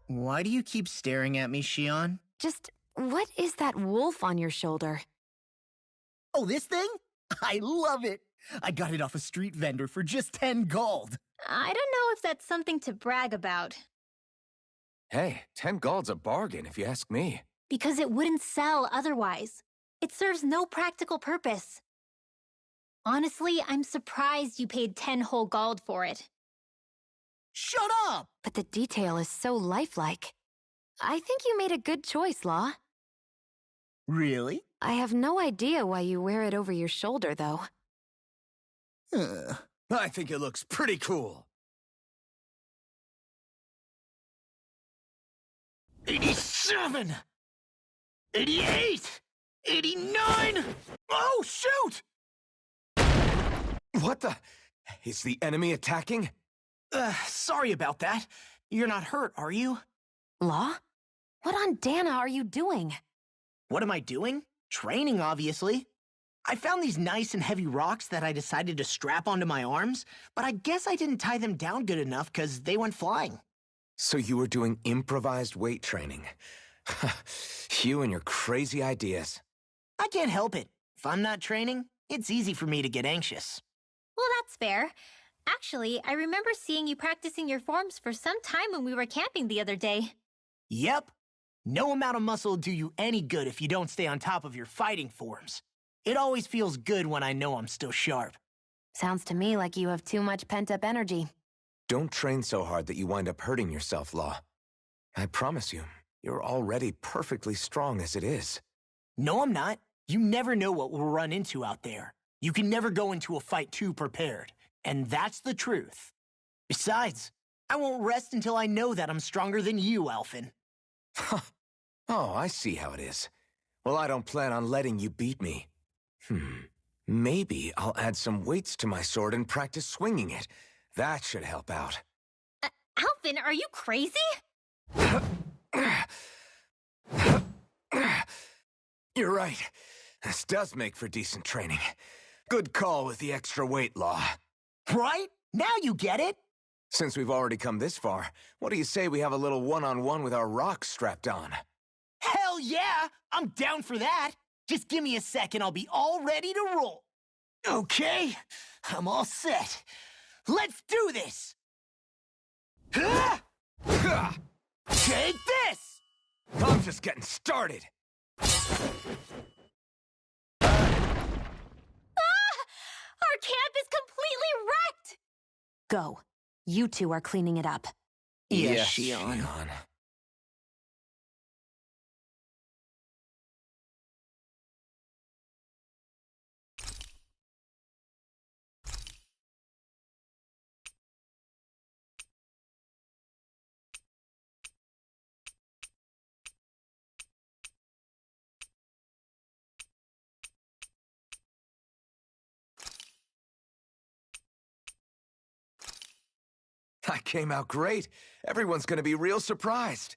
Why do you keep staring at me, Shion? Just, what is that wolf on your shoulder? Oh, this thing? I love it! I got it off a street vendor for just 10 gold. I don't know if that's something to brag about. Hey, 10 gold's a bargain if you ask me. Because it wouldn't sell otherwise. It serves no practical purpose. Honestly, I'm surprised you paid 10 whole gold for it. Shut up! But the detail is so lifelike. I think you made a good choice, Law. Really? I have no idea why you wear it over your shoulder, though. I think it looks pretty cool. 87! 88! 89! Oh, shoot! What the? Is the enemy attacking? Sorry about that. You're not hurt, are you? Law? What on Dana are you doing? What am I doing? Training, obviously. I found these nice and heavy rocks that I decided to strap onto my arms, but I guess I didn't tie them down good enough because they went flying. So you were doing improvised weight training. You and your crazy ideas. I can't help it. If I'm not training, it's easy for me to get anxious. Well, that's fair. Actually, I remember seeing you practicing your forms for some time when we were camping the other day. Yep. No amount of muscle will do you any good if you don't stay on top of your fighting forms. It always feels good when I know I'm still sharp. Sounds to me like you have too much pent-up energy. Don't train so hard that you wind up hurting yourself, Law. I promise you, you're already perfectly strong as it is. No, I'm not. You never know what we'll run into out there. You can never go into a fight too prepared. And that's the truth. Besides, I won't rest until I know that I'm stronger than you, Alphen. Oh, I see how it is. Well, I don't plan on letting you beat me. Maybe I'll add some weights to my sword and practice swinging it. That should help out. Alphen, are you crazy? You're right. This does make for decent training. Good call with the extra weight, Law. Right? Now you get it! Since we've already come this far, what do you say we have a little one-on-one with our rocks strapped on? Hell yeah! I'm down for that! Just give me a second, I'll be all ready to roll. Okay, I'm all set. Let's do this! Take this! I'm just getting started. Our camp is completely wrecked! Go. You two are cleaning it up. Yes, Shion. I came out great. Everyone's gonna be real surprised.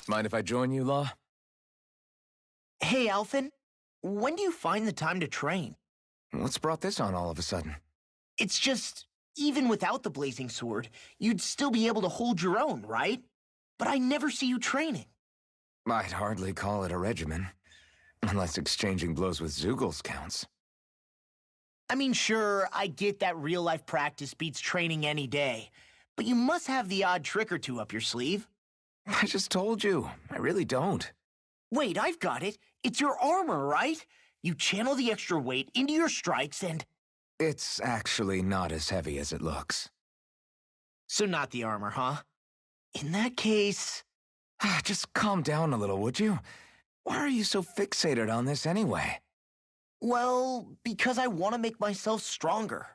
Mind if I join you, Law? Hey, Alphen. When do you find the time to train? What's brought this on all of a sudden? It's just, even without the blazing sword, you'd still be able to hold your own, right? But I never see you training. I'd hardly call it a regimen. Unless exchanging blows with Zeugles counts. I mean, sure, I get that real-life practice beats training any day. But you must have the odd trick or two up your sleeve. I just told you. I really don't. Wait, I've got it. It's your armor, right? You channel the extra weight into your strikes and... It's actually not as heavy as it looks. So not the armor, huh? In that case... Just calm down a little, would you? Why are you so fixated on this anyway? Well, because I want to make myself stronger.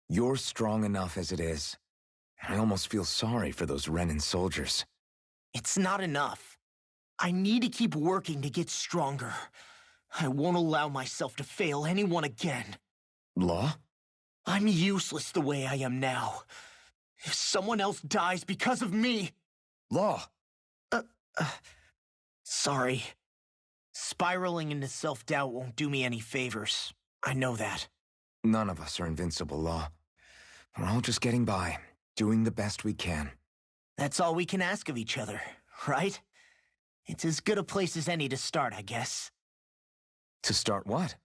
You're strong enough as it is. I almost feel sorry for those Renan soldiers. It's not enough. I need to keep working to get stronger. I won't allow myself to fail anyone again. Law? I'm useless the way I am now. If someone else dies because of me... Law! Sorry. Spiraling into self-doubt won't do me any favors. I know that. None of us are invincible, Law. We're all just getting by, doing the best we can. That's all we can ask of each other, right? It's as good a place as any to start, I guess. To start what?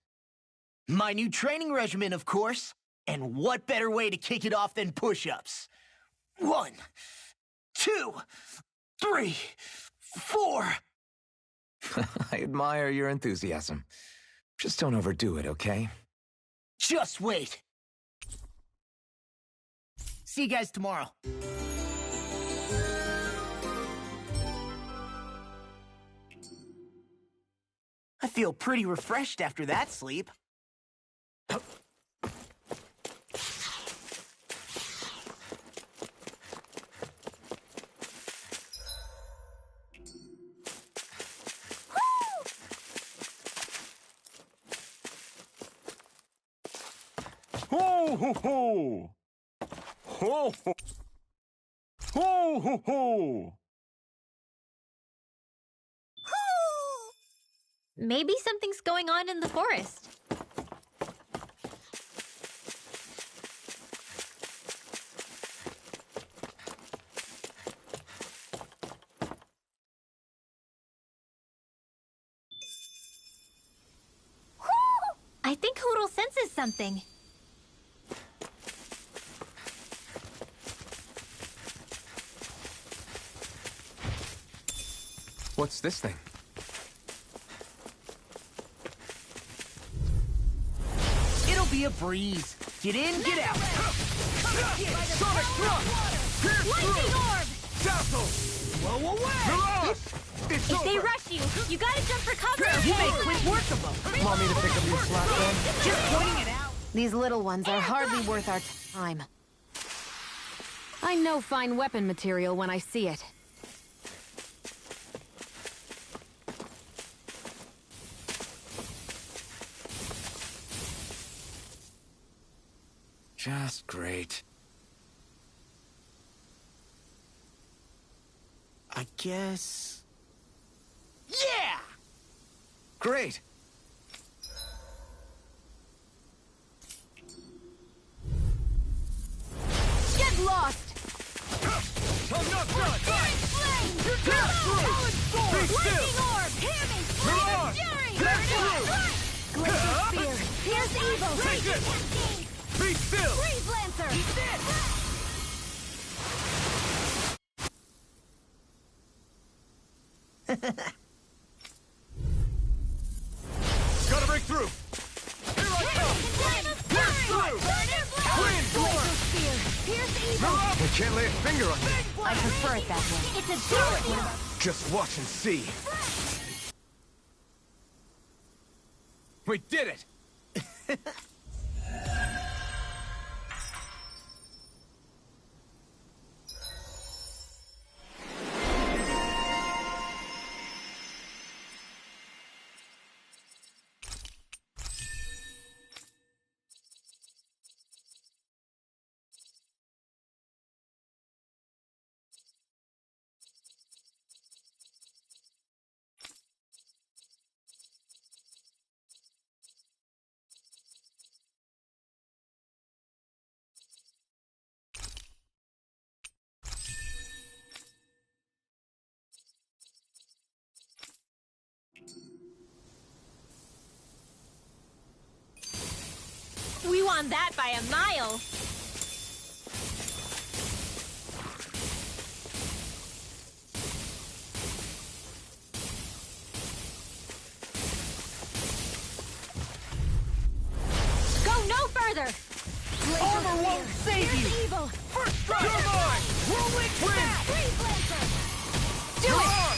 My new training regimen, of course. And what better way to kick it off than push-ups? 1, 2, 3, 4... I admire your enthusiasm. Just don't overdo it, okay? Just wait. See you guys tomorrow. I feel pretty refreshed after that sleep. Ho ho ho! Ho ho! Ho ho ho! Maybe something's going on in the forest. I think Hootle senses something. What's this thing? It'll be a breeze. Get in, get out. Sonic thrust! Pierce Lightning through! orb! Dazzle! Blow away! Mirage! It's If they over! rush you gotta jump for cover. You make quick work of them. Want me to pick up your slack then? Just pointing it out. These little ones are hardly worth our time. I know fine weapon material when I see it. Just great. I guess... Yeah! Great! Get lost! I'm not done! Flame! Pierce through! Be still! Lightning orb! Hamming! Mirage! Fury! Pierce through! Glacial spear! Pierce evil! Take it! Cascade! Be still! Freeze lancer! He's dead! Gotta break through! Here I come! Pierce through! Twin form! Pierce evil! Mirage! I can't lay a finger on you. I prefer it that way. It's a dark Just watch and see. We did it! won that by a mile. Go no further! Armor won't save you! Evil! First strike! You're mine! Rolling Win! Freeze Lancer! Do You're it! on!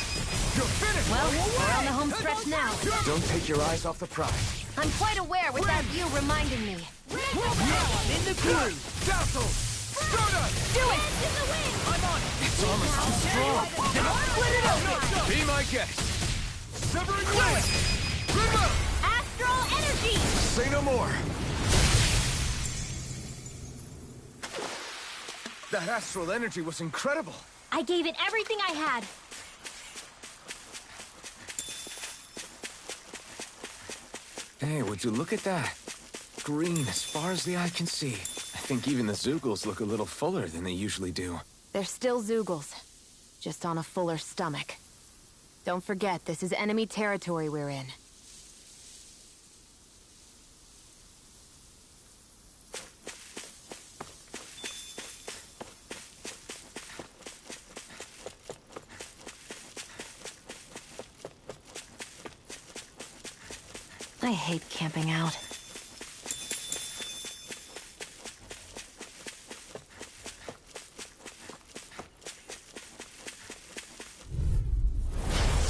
You're finished! Well, we're on the home stretch now. Don't take your eyes off the prize. I'm quite aware with that view reminding me. In the groove! Dazzle! Stardust! Do it! In the wind! I'm on it! Its armor's too strong. Then I'll split it open! Be my guest! Severing Blade! Remember! Astral Energy! Say no more. That astral energy was incredible. I gave it everything I had. Hey, would you look at that? Green as far as the eye can see. I think even the Zeugles look a little fuller than they usually do. They're still Zeugles, just on a fuller stomach. Don't forget, this is enemy territory we're in. I hate camping out.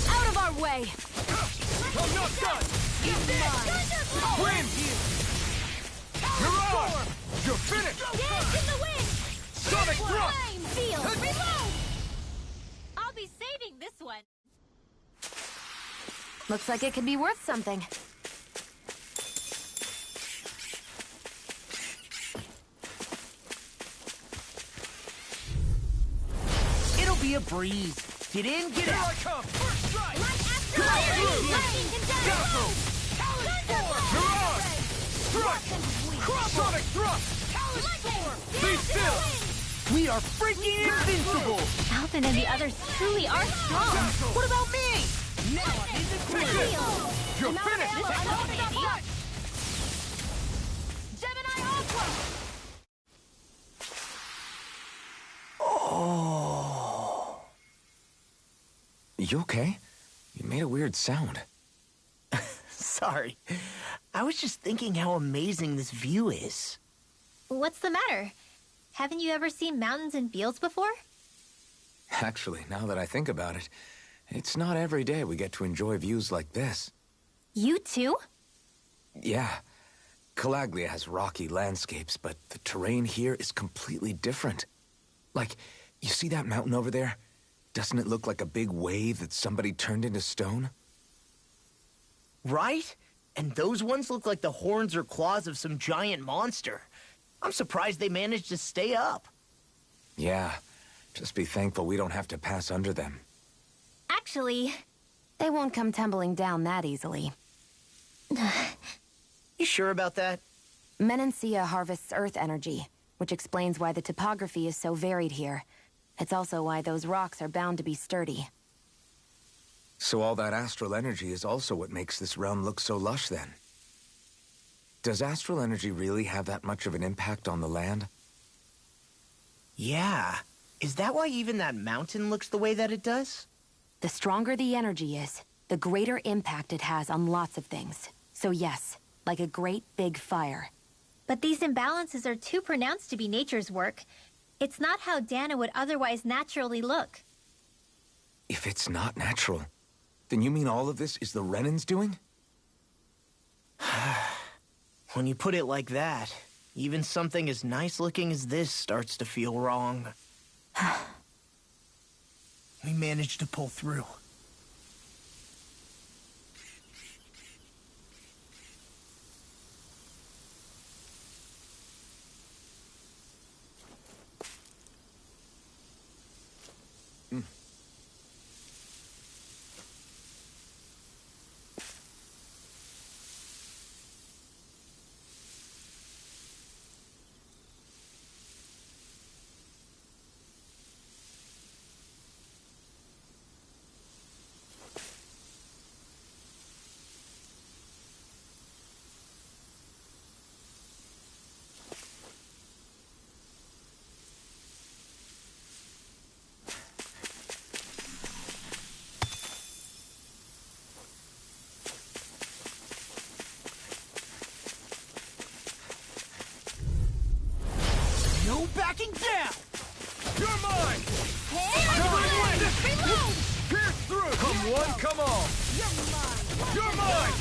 Out of our way! I'm not done! Win! You're on! You're finished! Dance in the wind! Sonic Thrust! Flame field! Reload! I'll be saving this one. Looks like it could be worth something. It'll be a breeze. Get in, get Here out. I come! First strike! Dazzle! You're on! Strike! Sonic Thrust! Be still! We are freaking invincible! Alvin and the others truly are strong. What about me? Now I'm in the Take groove! this! You're finished! Gemini Aqua! You okay? You made a weird sound. Sorry. I was just thinking how amazing this view is. What's the matter? Haven't you ever seen mountains and fields before? Actually, now that I think about it, it's not every day we get to enjoy views like this. You too? Yeah. Calaglia has rocky landscapes, but the terrain here is completely different. Like, you see that mountain over there? Doesn't it look like a big wave that somebody turned into stone? Right? And those ones look like the horns or claws of some giant monster. I'm surprised they managed to stay up. Yeah. Just be thankful we don't have to pass under them. Actually, They won't come tumbling down that easily. You sure about that? Menancia harvests earth energy, which explains why the topography is so varied here. It's also why those rocks are bound to be sturdy. So all that astral energy is also what makes this realm look so lush, then? Does astral energy really have that much of an impact on the land? Yeah. Is that why even that mountain looks the way that it does? The stronger the energy is, the greater impact it has on lots of things. So yes, like a great big fire. but these imbalances are too pronounced to be nature's work. It's not how Dana would otherwise naturally look. If it's not natural, then you mean all of this is the Renans doing? When you put it like that, even something as nice looking as this starts to feel wrong. We managed to pull through. backing down! You're mine! Reload! Pierce through! Come one, come all! You're mine!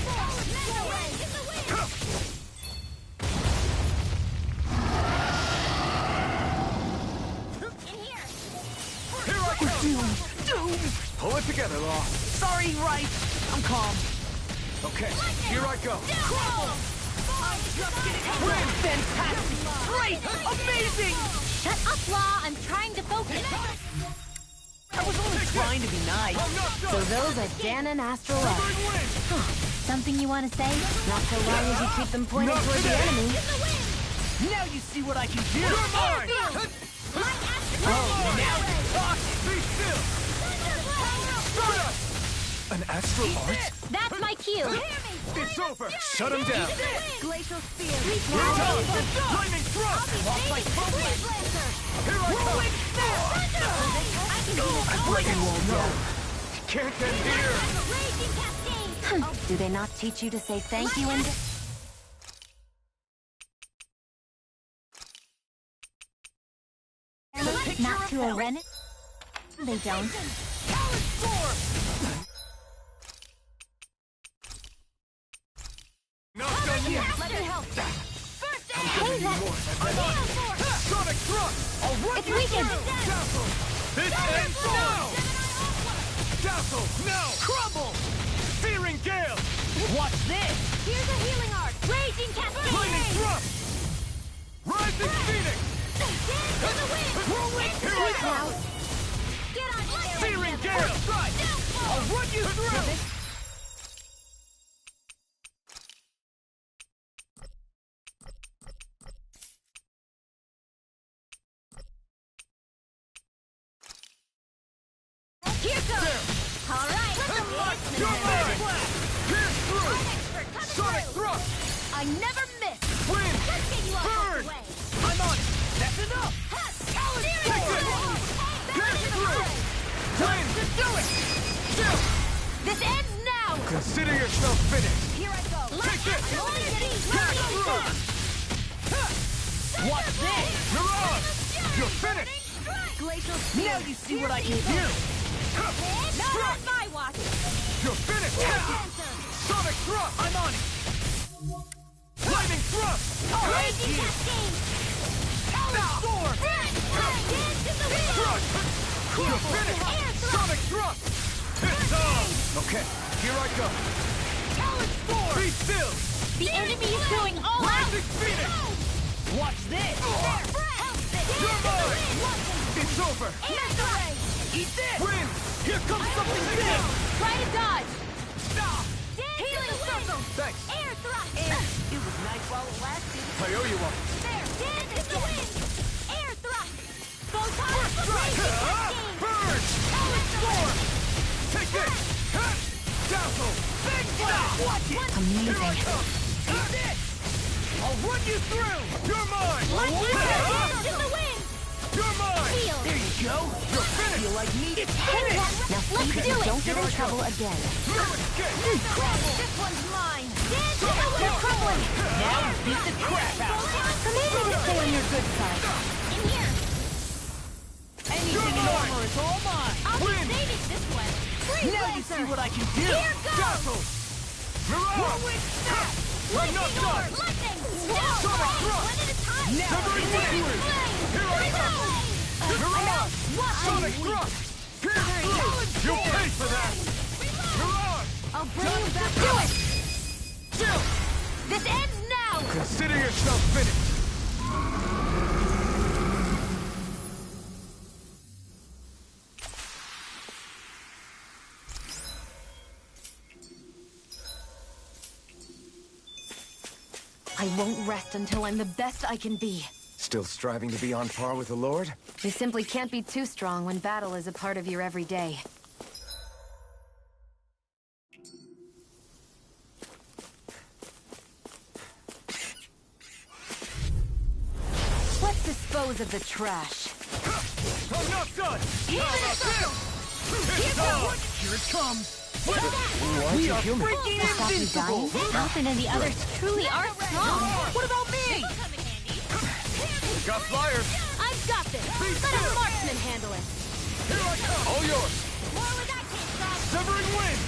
Here I come! Doom! Pull it together, Law. Sorry, right. I'm calm. Okay, here I go. Fantastic! Great! Amazing! Shut up, Law. I'm trying to focus. I was only trying to be nice. I'm not So done! those are Dan and Astral F. Covering wind! Something you want to say? Not so long as you keep them pointed Not toward the today. enemy. Now you see what I can do! You're mine! Oh, now you're talking! Be still! Start us! An astral art? That's my cue. It's over! Shut him down! Glacial Spear. We're done! Lightning thrust! Here I come! Breaking wall down. Can't end here! Do they not teach you to say thank you and... Not to a Renin? They don't. Not done yet! Let me help. Hey, Sonic thrust! I'll run It's you weakened. through! Dazzle! This ends now! Dazzle! Now! Crumble! Searing gale! Watch this! Here's a healing arc. Raging Cascade. Lightning thrust! Rising Phoenix! Whirlwind. Here I come! Get on fire. Searing gale! I'll run you through! Here goes. All right. You're mine! Pierce through! Sonic thrust! I never miss. Wind! Let's get you off Burn! the way. I'm on it! That's enough! Take it! Pierce through! Wind! Do it! Still! This ends now. Consider yourself finished! Here I go. Take this! Pierce through! Watch this! You're on! You're finished! Glacial Now you see what I can do! Not on my watch. You're finished! Sonic thrust! I'm on it! Lightning thrust! Raging Cascade. Storm! Dance in the wind. Thrust! You're finished! Air thrust. Sonic thrust! It's on! Okay, here I go. Talon Storm. Be still! The enemy is going all out. Rising Phoenix! Watch this! You're mine! It's over! Air thrust. Eat this! Wind! Here comes something big! Try to dodge. Stop! Healing circle. Thanks. Air thrust. It was nice while it lasted. I owe you one. There. Dance in the wind. Air thrust. Photon. Burn! Talon Storm. Take this! Dazzle! Big stop! Watch it! Here I come! Eat this! I'll run you through! You're mine! Dance in the wind. You're mine! Feel. There you go! You're finished! Feel like me? It's Now Let's see that do you it. don't get in trouble again. No escape! This one's mine. Dance in the wind. They're crumbling. Now you beat the crap out! So maybe to stay on your good side. In here. Anything in armor is all mine! I'll be Wind. saving this one. Freeze Now you Lancer. see what I can do! Here goes. Dazzle! Mirage! Whirlwind snap! I'm not Lightning orb. done! Lightning. Sonic thrust. One at a time. Now Severing it's wind! yours! Here I come! Mirage! Sonic thrust! Pierce through! You'll pay for that! Mirage! I'll bring you back to it. Still! This ends now. Consider yourself finished! I won't rest until I'm the best I can be. Still striving to be on par with the Lord? You simply can't be too strong when battle is a part of your everyday. Let's dispose of the trash. I'm not done! Here It's on! Here it comes! Why We you are human? freaking Stop you invincible! dying? Alphen and the others truly are strong. What about me? Got flyers! I'm got this! Let a marksman handle it! Here I come! All yours! More where that came from! Severing wind!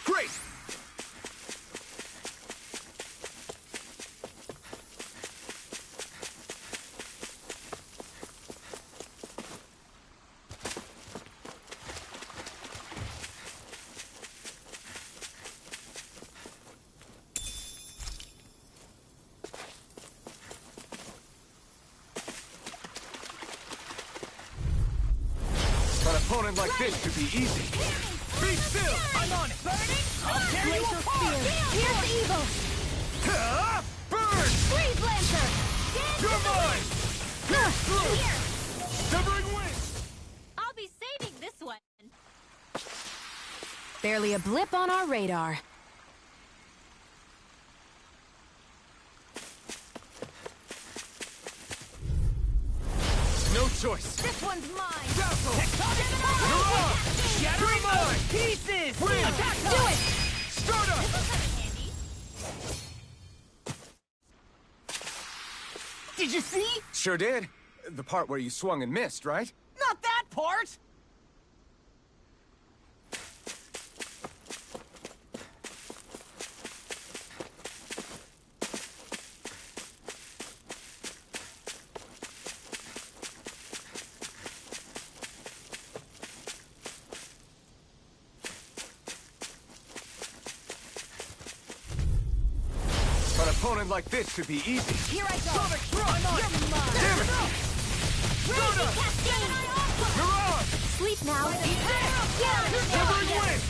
Great! An opponent like this should be easy. Be still! I'm on it! Burning? I'll tear you Glacial apart! Spear! Here's evil! Ha! Burn! Freeze Lancer! You're mine! Pierce through! Severing wind! I'll be saving this one! Barely a blip on our radar. No choice! This one's mine! Dazzle! You're on! Shattering You're mine! pieces! Wind! Attack Do it! Stardust! Handy. Did you see? Sure did. The part where you swung and missed, right? Not that part! An opponent like this should be easy. Here I go! Sonic Thrust! You're mine! Damn it! Stardust! Mirage! Sleep now! Severing wind!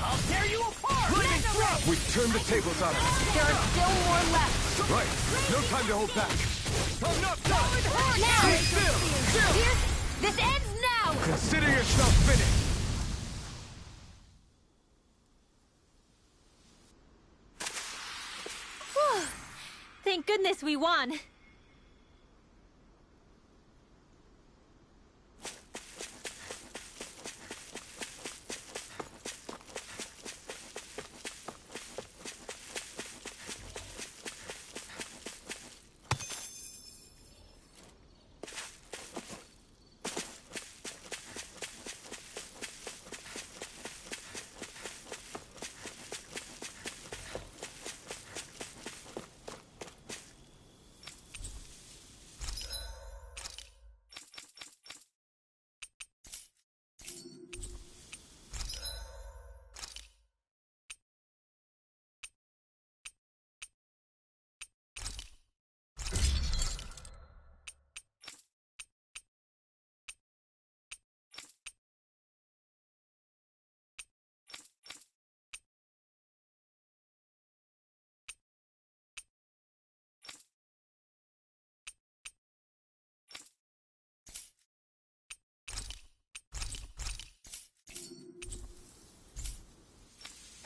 I'll tear you apart! Lightning thrust! We've turned the tables on it. There are still more left! Right. No time to hold back. I'm not done! Now! Be still! Still! Pierce, this ends now! Consider yourself finished. Thank goodness we won.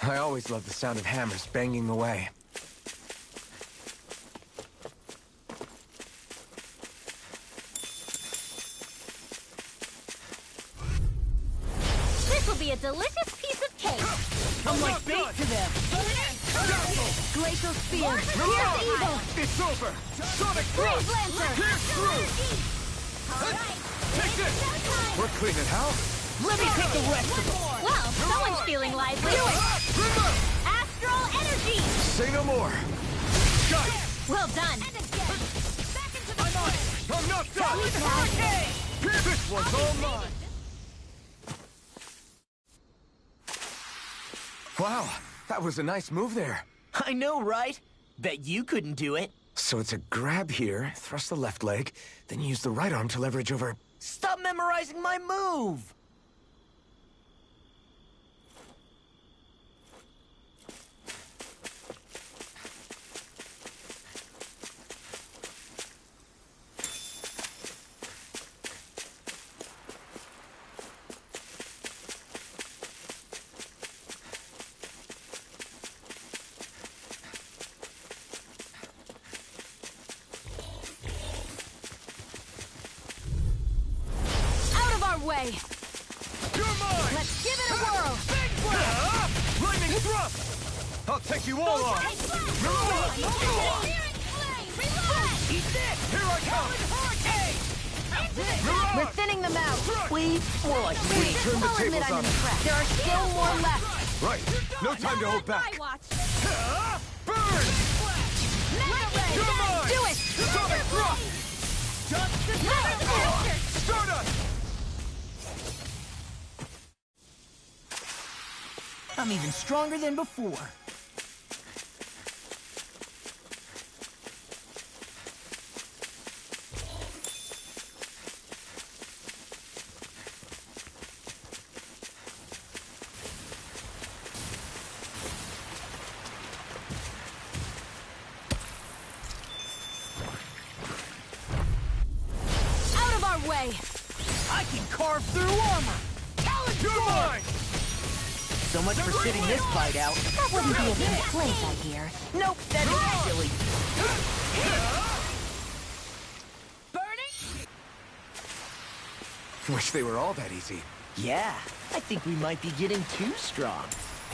I always love the sound of hammers banging away. This will be a delicious piece of cake. I'm like bait to them! Glacial Spear! Here's Mirage! evil! It's over! Sonic Freeze Thrust! Lancer! Pierce through! Take this! We're cleaning house! Let me take the rest of them! Well, someone's feeling lively. Remote! Astral energy! Say no more! Got it! Well done. I'm not done! This one's all mine! Wow, that was a nice move there. I know, right? Bet you couldn't do it. So it's a grab here, thrust the left leg, then use the right arm to leverage over... Stop memorizing my move! Way. You're mine! Let's give it a whirl! Lightning thrust! I'll take you all on! Mirage! Eat this! Here I come! Hurricane! We're thinning them out. We? More like we. Turn the I'll admit tables I'm on in the them. track. There are still more left. Right. No time to hold back. Burn! Mega Ray! You're mine! Do it! Sonic Thrust! Stardust! I'm even stronger than before. Out of our way! I can carve through armor. You're mine! So much for sitting this fight out. That wouldn't be a complaint, I hear. Nope, that is silly. Burning? Wish they were all that easy. Yeah, I think we might be getting too strong.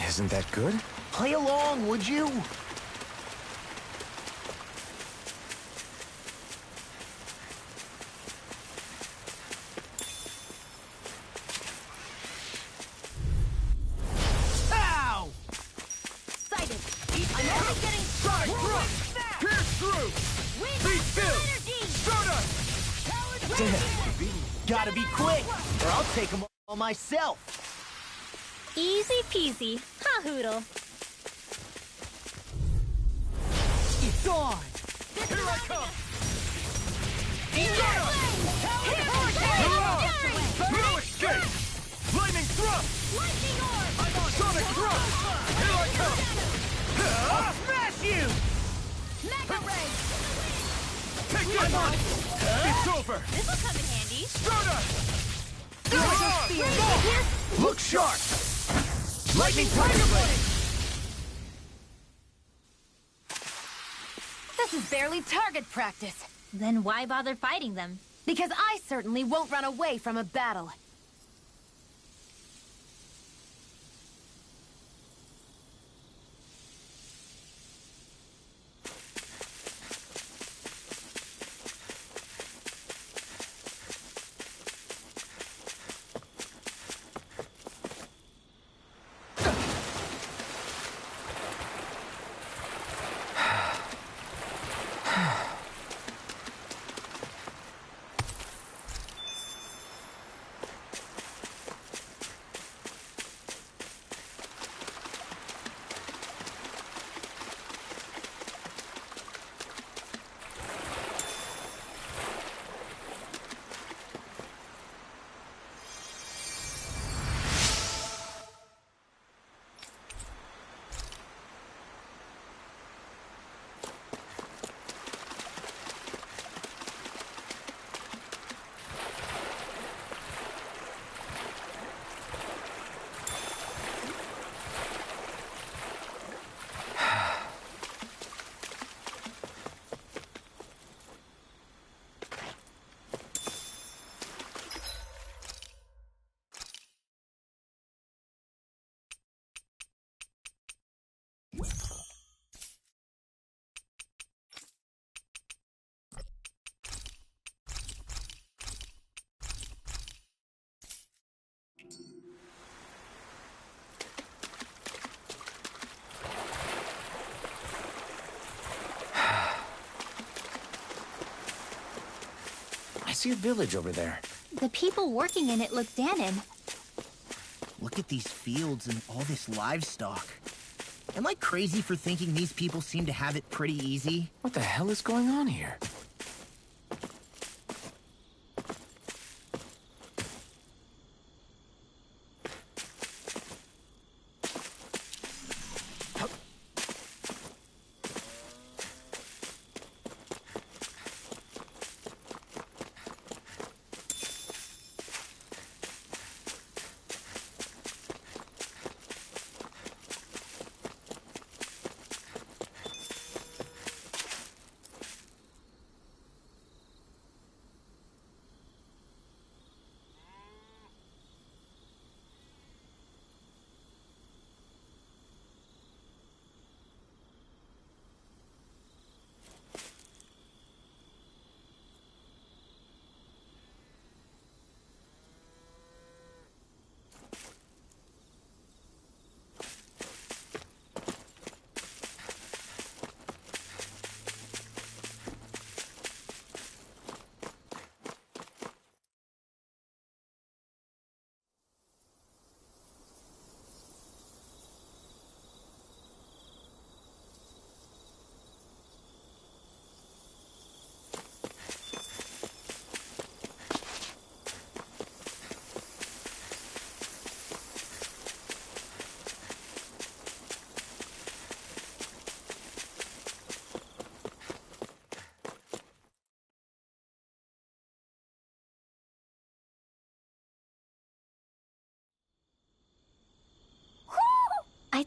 Isn't that good? Play along, would you? Ow! Sighted. I'm only getting Sonic Thrust! Pierce through! Beat Bill! Stardust! Gotta be quick, or I'll take them all myself. Easy peasy. Ha hoodle. It's on! Here I come! Stardust! No escape! Lightning Thrust! Sonic Thrust! Here I come! I'll smash you! Mega Ray! Take this! It's over! This'll come in handy. Stardust! Look sharp! Lightning Tiger Blade! This is barely target practice. Then why bother fighting them? Because I certainly won't run away from a battle. I see a village over there. The people working in it look Dahnan. Look at these fields and all this livestock. Am I crazy for thinking these people seem to have it pretty easy? What the hell is going on here?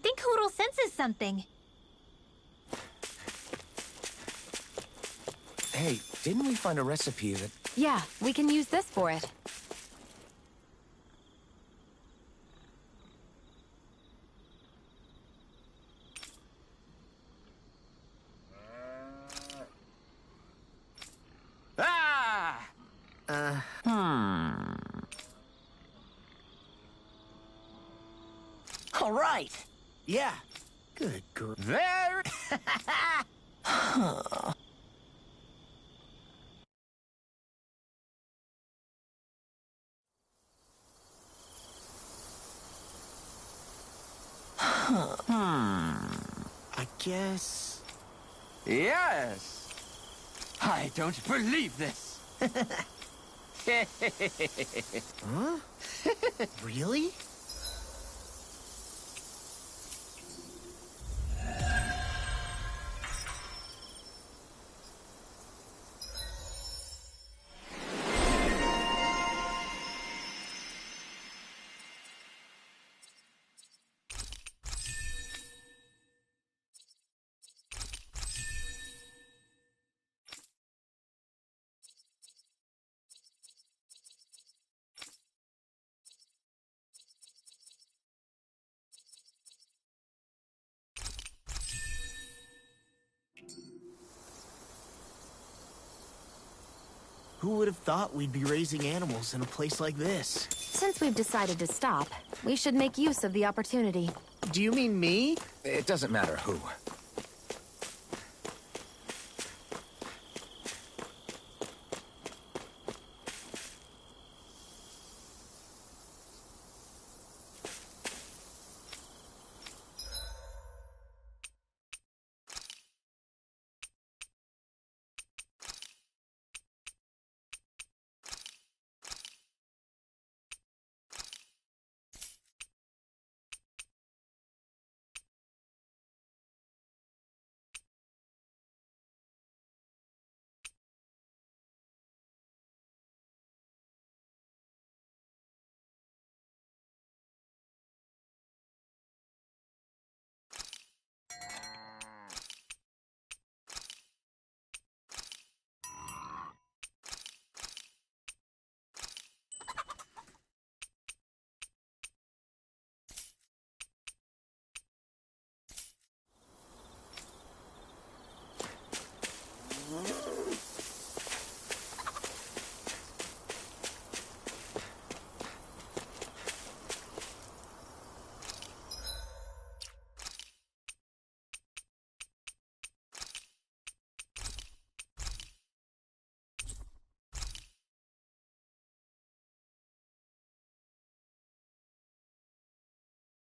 think Hootle senses something. Hey, didn't we find a recipe that... Yeah, we can use this for it. Ah! All right. Yeah. Good girl. Very... I guess... Yes! I don't believe this! Huh? Really? Who would have thought we'd be raising animals in a place like this? Since we've decided to stop, we should make use of the opportunity. Do you mean me? It doesn't matter who.